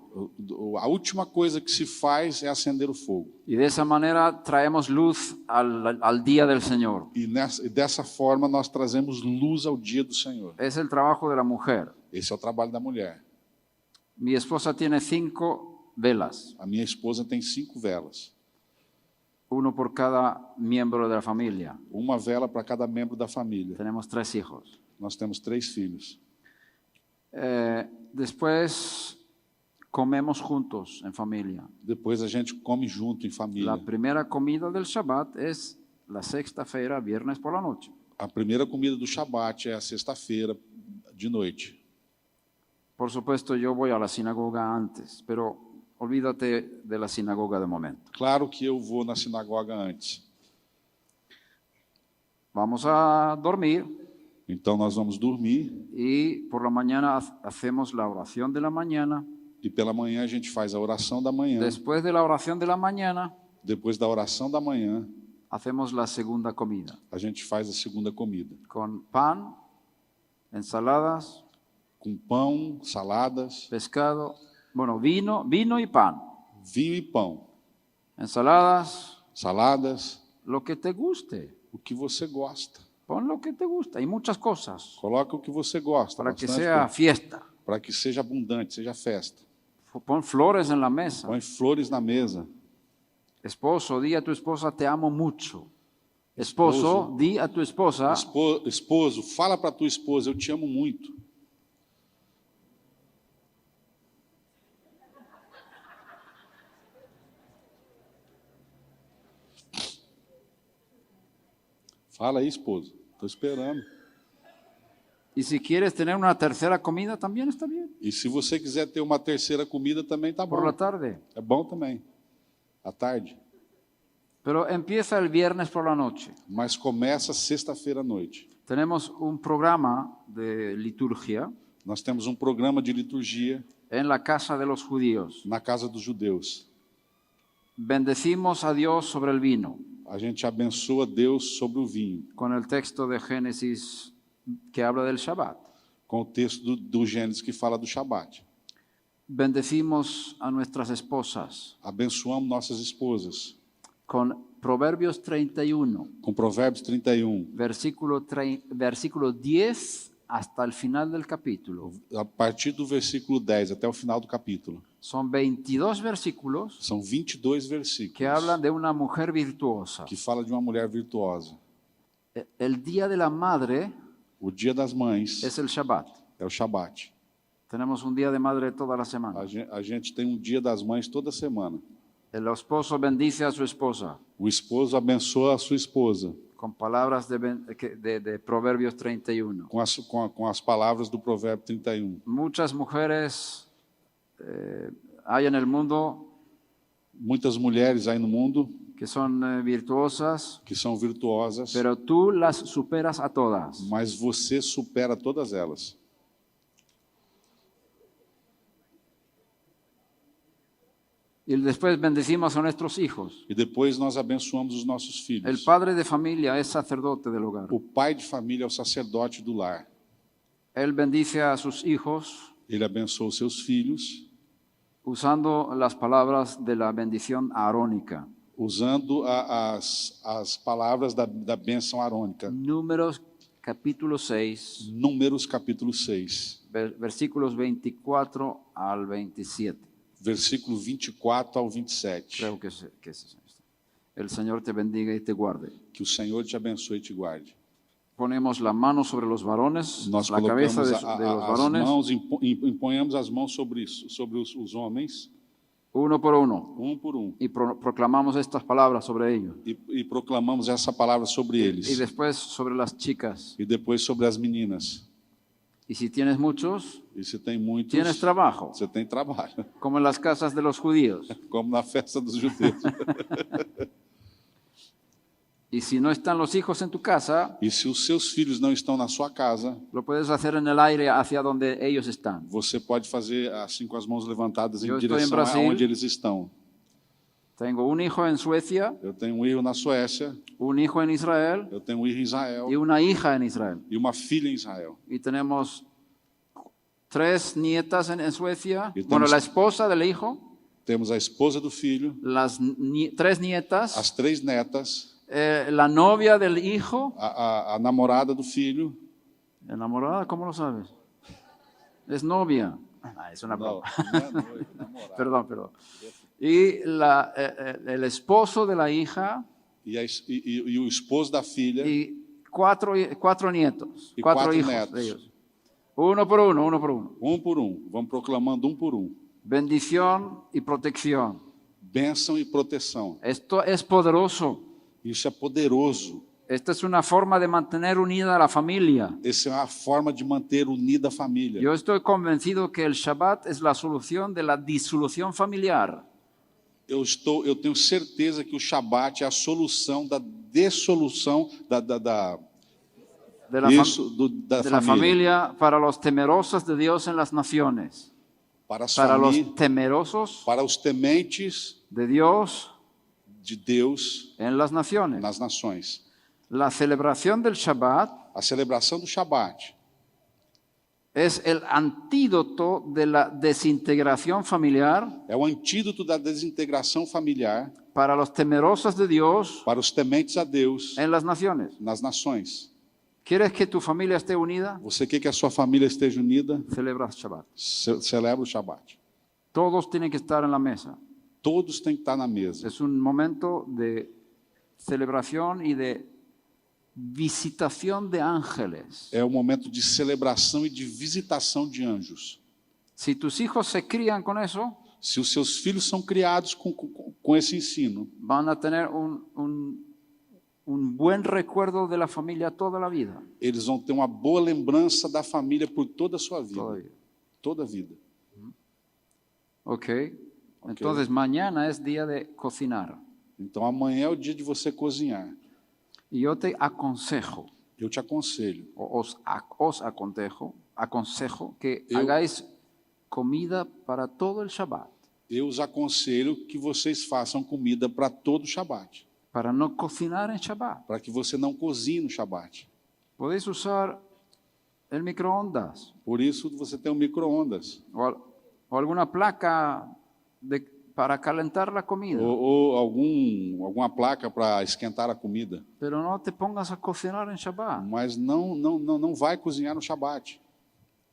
A última coisa que se faz é acender o fogo. Y de esa manera traemos luz al día del Señor. E dessa forma nós trazemos luz ao dia do Senhor. Es el trabajo de la mujer. Esse é o trabalho da mulher. Mi esposa tiene 5 velas, A minha esposa tem 5 velas. uno por cada miembro de la familia. Uma vela para cada membro da família. Tenemos 3 hijos. Nós temos 3 filhos. Después comemos juntos en familia. Depois a gente come junto em família. La primera comida del Shabbat es la sexta-feira, viernes por la noche. A primeira comida do Shabat é a sexta-feira de noite. Por supuesto, yo voy a la sinagoga antes, pero olvídate de la sinagoga de momento. Claro que eu vou na sinagoga antes. Vamos a dormir Então nós vamos dormir y por la mañana hacemos la oración de la mañana. e pela manhã a gente faz a oração da manhã. Después de la oración de la mañana, Depois da oração da manhã, hacemos la segunda comida, a gente faz a segunda comida. con pan, ensaladas, Com pão, saladas, pescado, bueno, vino y pan, vinho e pão. ensaladas, Saladas, lo que te guste. o que você gosta. Pon lo que te gusta y muchas cosas Coloca o que você gosta. para que bastante sea coisa. fiesta. Para que seja abundante, seja festa. Pon flores en la mesa. Põe flores na mesa. Esposo, di a tu esposa te amo mucho. Esposo, di a tu esposa Esposo, fala para tua esposa, eu te amo muito. Fala aí, esposo. Estou esperando. y si quieres tener una tercera comida también está bien. E se você quiser ter uma terceira comida, também tá bom. Por la tarde. É bom também. À tarde. Pero empieza el viernes por la noche. Mas começa sexta-feira à noite. Tenemos un programa de liturgia Nós temos um programa de liturgia en la casa de los judíos. na casa dos judeus. Bendecimos a Dios sobre el vino, A gente abençoa Deus sobre o vinho, con el texto de Génesis que habla del Shabbat. com o texto do Gênesis que fala do Shabat. Bendecimos a nuestras esposas Abençoamos nossas esposas, con Proverbios 31, com Provérbios 31, versículo 10 hasta el final del capítulo. A partir do versículo 10 até o final do capítulo. Son 22 versículos São 22 que versículos hablan de una mujer virtuosa. que fala de uma mulher virtuosa. El Día de la Madre O Dia das Mães es el Shabbat. é o Shabat. Tenemos un Día de Madre toda la semana. A gente tem um Dia das Mães toda semana. El esposo bendice a su esposa O esposo abençoa a sua esposa con palabras de Proverbios 31. com as palavras do Provérbio 31. Muchas mujeres hay en el mundo Muitas mulheres aí no mundo que son virtuosas, que são virtuosas, pero tú las superas a todas. mas você supera todas elas. Y después bendecimos a nuestros hijos. E depois nós abençoamos os nossos El filhos. padre de familia es sacerdote del hogar. O pai de família é o sacerdote do lar. Él bendice a sus hijos Ele abençoa os seus filhos usando las palabras de la bendición arónica. usando as palavras da bênção arônica. Números capítulo 6, Números capítulo 6, versículos 24 al 27. versículo 24 ao 27. Creo que es esto. El Señor te bendiga y te guarde. Que o Senhor te abençoe e te guarde. Ponemos la mano sobre los varones, Nós la cabeza colocamos de los as varones, mãos, imponhamos as mãos sobre isso, sobre os homens, uno por uno, um por um, y proclamamos estas palabras sobre ellos. e proclamamos essa palavra sobre Y eles. después sobre las chicas. E depois sobre as meninas. Y si tienes muchos, E se tem muitos, tienes trabajo, você tem trabalho, como en las casas de los judíos. como na festa dos judeus. Y si no están los hijos en tu casa, E se os seus filhos não estão na sua casa, lo puedes hacer en el aire hacia donde ellos están. você pode fazer assim com as mãos levantadas em Eu estou em direção Brasil. aonde eles estão. Tengo un hijo en Suecia, Eu tenho um hijo na Suécia, un hijo en Israel eu tenho um hijo em Israel y una hija en Israel. e uma filha em Israel. Y tenemos 3 nietas en Suecia. Y Bueno, tenemos- la esposa del hijo, Temos a esposa do filho, las 3 nietas, as 3 netas, la novia del hijo. a namorada do filho. ¿Enamorada? ¿Cómo lo sabes? Es novia. Es una Não, broma. não é noiva, namorada. Perdón. Y el esposo de la hija E o esposo da filha y cuatro nietos, Y 4 cuatro hijos netos. de ellos. Uno por uno, uno por uno. um por um. Vamos proclamando um por um. Bendición y protección. Bênção e proteção. Esto es poderoso. Isso é poderoso. Esta es una forma de mantener unida a la familia. Essa é uma forma de manter unida a família. Yo estoy convencido que el Shabbat es la solución de la disolución familiar. Eu tenho certeza que o Shabat é a solução da dissolução da De la, da de la família. familia para los temerosos de Dios en las naciones. Para, as Para los famílias, temerosos para os tementes de Dios de Deus en las naciones. nas nações. La celebración del Shabbat A celebração do Shabat es el antídoto de la desintegración familiar é o antídoto da desintegração familiar para los temerosos de Dios para os tementes a Deus en las naciones. nas nações. ¿Quieres que tu familia esté unida? Você quer que a sua família esteja unida? Celebra Shabbat. Celebra o Shabat. Todos tienen que estar en la mesa. Todos têm que estar na mesa. Es un momento de celebración y de visitación de ángeles. É um momento de celebração e de visitação de anjos. Si tus hijos se crían con eso, Se os seus filhos são criados com esse ensino, van a tener un buen recuerdo de la familia toda la vida. eles vão ter uma boa lembrança da família por toda a sua vida. Todavía. Toda a vida. Ok. Entonces mañana es día de cocinar. Então amanhã é o dia de você cozinhar. Y yo te aconsejo, Eu te aconselho. os aconsejo que Eu- hagáis comida para todo el Shabbat, Eu os aconselho que vocês façam comida para todo o Shabat. para no cocinar en Shabbat. Para que você não cozinhe no Shabat. Podéis usar el microondas Por isso você tem um micro-ondas. o alguna placa para calentar la comida. ou alguma placa para esquentar a comida. Pero no te pongas a cocinar en Shabbat. Mas não vai cozinhar no Shabat.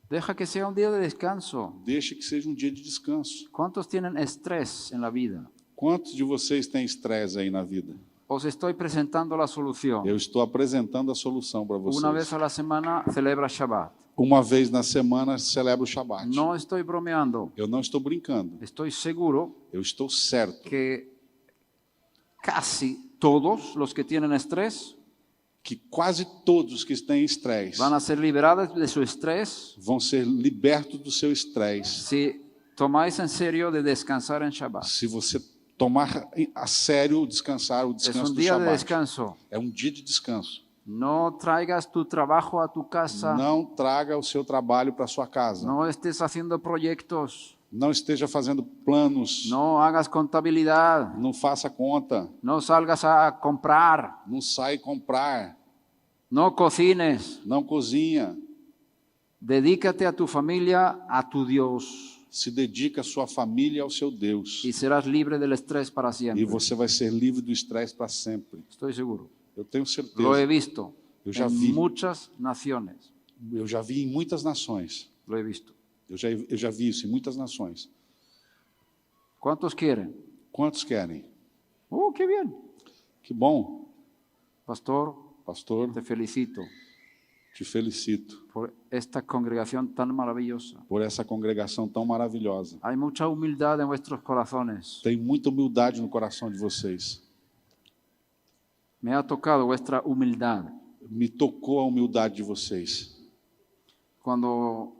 Deja que sea un día de descanso. Deixe que seja um dia de descanso. ¿Cuántos tienen estrés en la vida? Quantos de vocês têm estresse aí na vida? Os estoy presentando la solución. Eu estou apresentando a solução para vocês. Una vez a la semana celebra Shabbat. Uma vez na semana celebra o Shabat. No estoy bromeando. Eu não estou brincando. Estoy seguro Eu estou certo que casi todos los que tienen estrés que quase todos que têm estresse van a ser liberados de su estrés vão ser libertos do seu estresse si tomáis en serio de descansar en Shabbat. se você tomar a sério o descanso Es un do día de Shabat. descanso. É um dia de descanso. No traigas tu trabajo a tu casa. Não traga o seu trabalho para sua casa. No estés haciendo proyectos. Não esteja fazendo planos. No hagas contabilidad. Não faça conta. No salgas a comprar. Não sai comprar. No cocines. Não cozinha. Dedícate a tu familia, a tu Dios. Se dedica à sua família e ao seu Deus. Y serás libre del estrés para siempre. E você vai ser livre do estresse para sempre. Estoy seguro. Eu tenho Lo he certeza. visto Eu já en vi. muchas naciones. Eu já vi em muitas nações. Lo he visto. Eu já vi isso em muitas nações. ¿Cuántos quieren? Quantos querem? ¡Oh, qué bien! Que bom, Pastor, pastor. te felicito Te felicito por esta congregación tan maravillosa. por essa congregação tão maravilhosa. Hay mucha humildad en vuestros corazones. Tem muita humildade no coração de vocês. Me ha tocado vuestra humildad. Me tocou a humildade de vocês. Cuando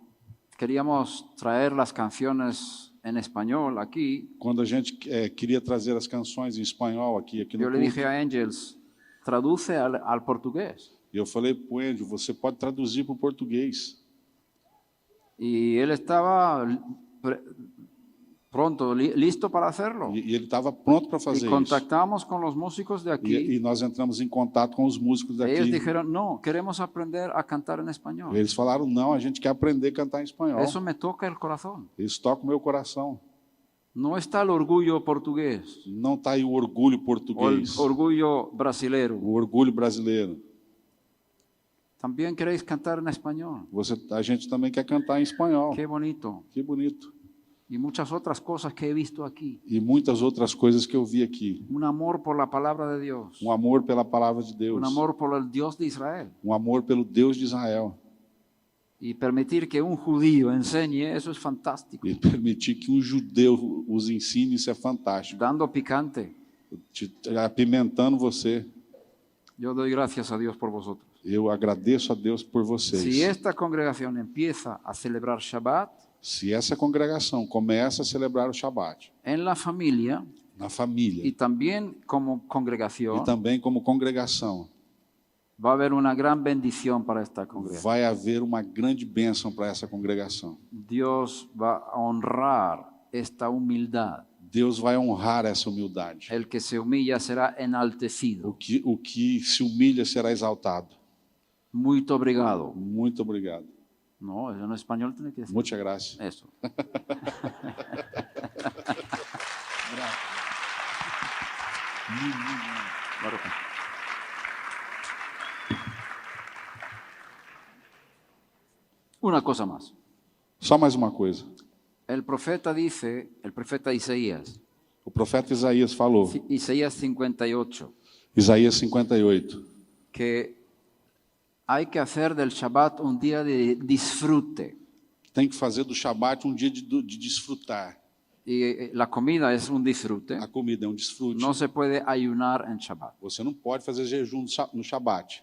queríamos traer las canciones en español aquí, Quando a gente queria trazer as canções em espanhol aqui yo no le culto, dije a Angels, traduce al portugués. e eu falei para o Andrew, você pode traduzir para o português. Y él estaba pronto, listo para hacerlo. E ele estava pronto para Y fazer isso. contactamos con los músicos de aquí. E nós entramos em contato com os músicos Ellos daqui. dijeron, no, queremos aprender a cantar en español. Eles falaram, não, a gente quer aprender a cantar em espanhol. Eso me toca el corazón. Isso toca o meu coração. No está el orgullo portugués Não está aí o orgulho o el português, orgullo brasilero. o orgulho brasileiro. También queréis cantar en español. A gente também quer cantar em espanhol. Qué bonito. Que bonito. Y muchas otras cosas que he visto aquí. E muitas outras coisas que eu vi aqui. Un amor por la palabra de Dios. Um amor pela palavra de Deus. Un amor por el Dios de Israel. Um amor pelo Deus de Israel. Y permitir que un judío enseñe, eso es fantástico. E permitir que um judeu os ensine, isso é fantástico. Dando picante. Apimentando você. Yo doy gracias a Dios por vosotros. Eu agradeço a Deus por vocês. Si esta congregación empieza a celebrar Shabbat Se essa congregação começa a celebrar o Shabat en la familia na família y también como e congregación, também como congregação, va a haber una gran bendición para esta congregación. vai haver uma grande bênção para essa congregação. Dios va a honrar esta humildad. Deus vai honrar essa humildade. El que se humilla será enaltecido. O que se humilha será exaltado. Muito obrigado. Muito obrigado. No, eso en español tiene que decir. Muchas gracias. Eso. Baruch. Una cosa más. Só mais uma coisa. El profeta dice, el profeta Isaías, O profeta Isaías falou, Isaías 58, Isaías 58, que hay que hacer del Shabbat un día de disfrute. tem que fazer do Shabat um dia de desfrutar. Y la comida es un disfrute. A comida é um desfrute. No se puede ayunar en Shabbat. Você não pode fazer jejum no Shabat.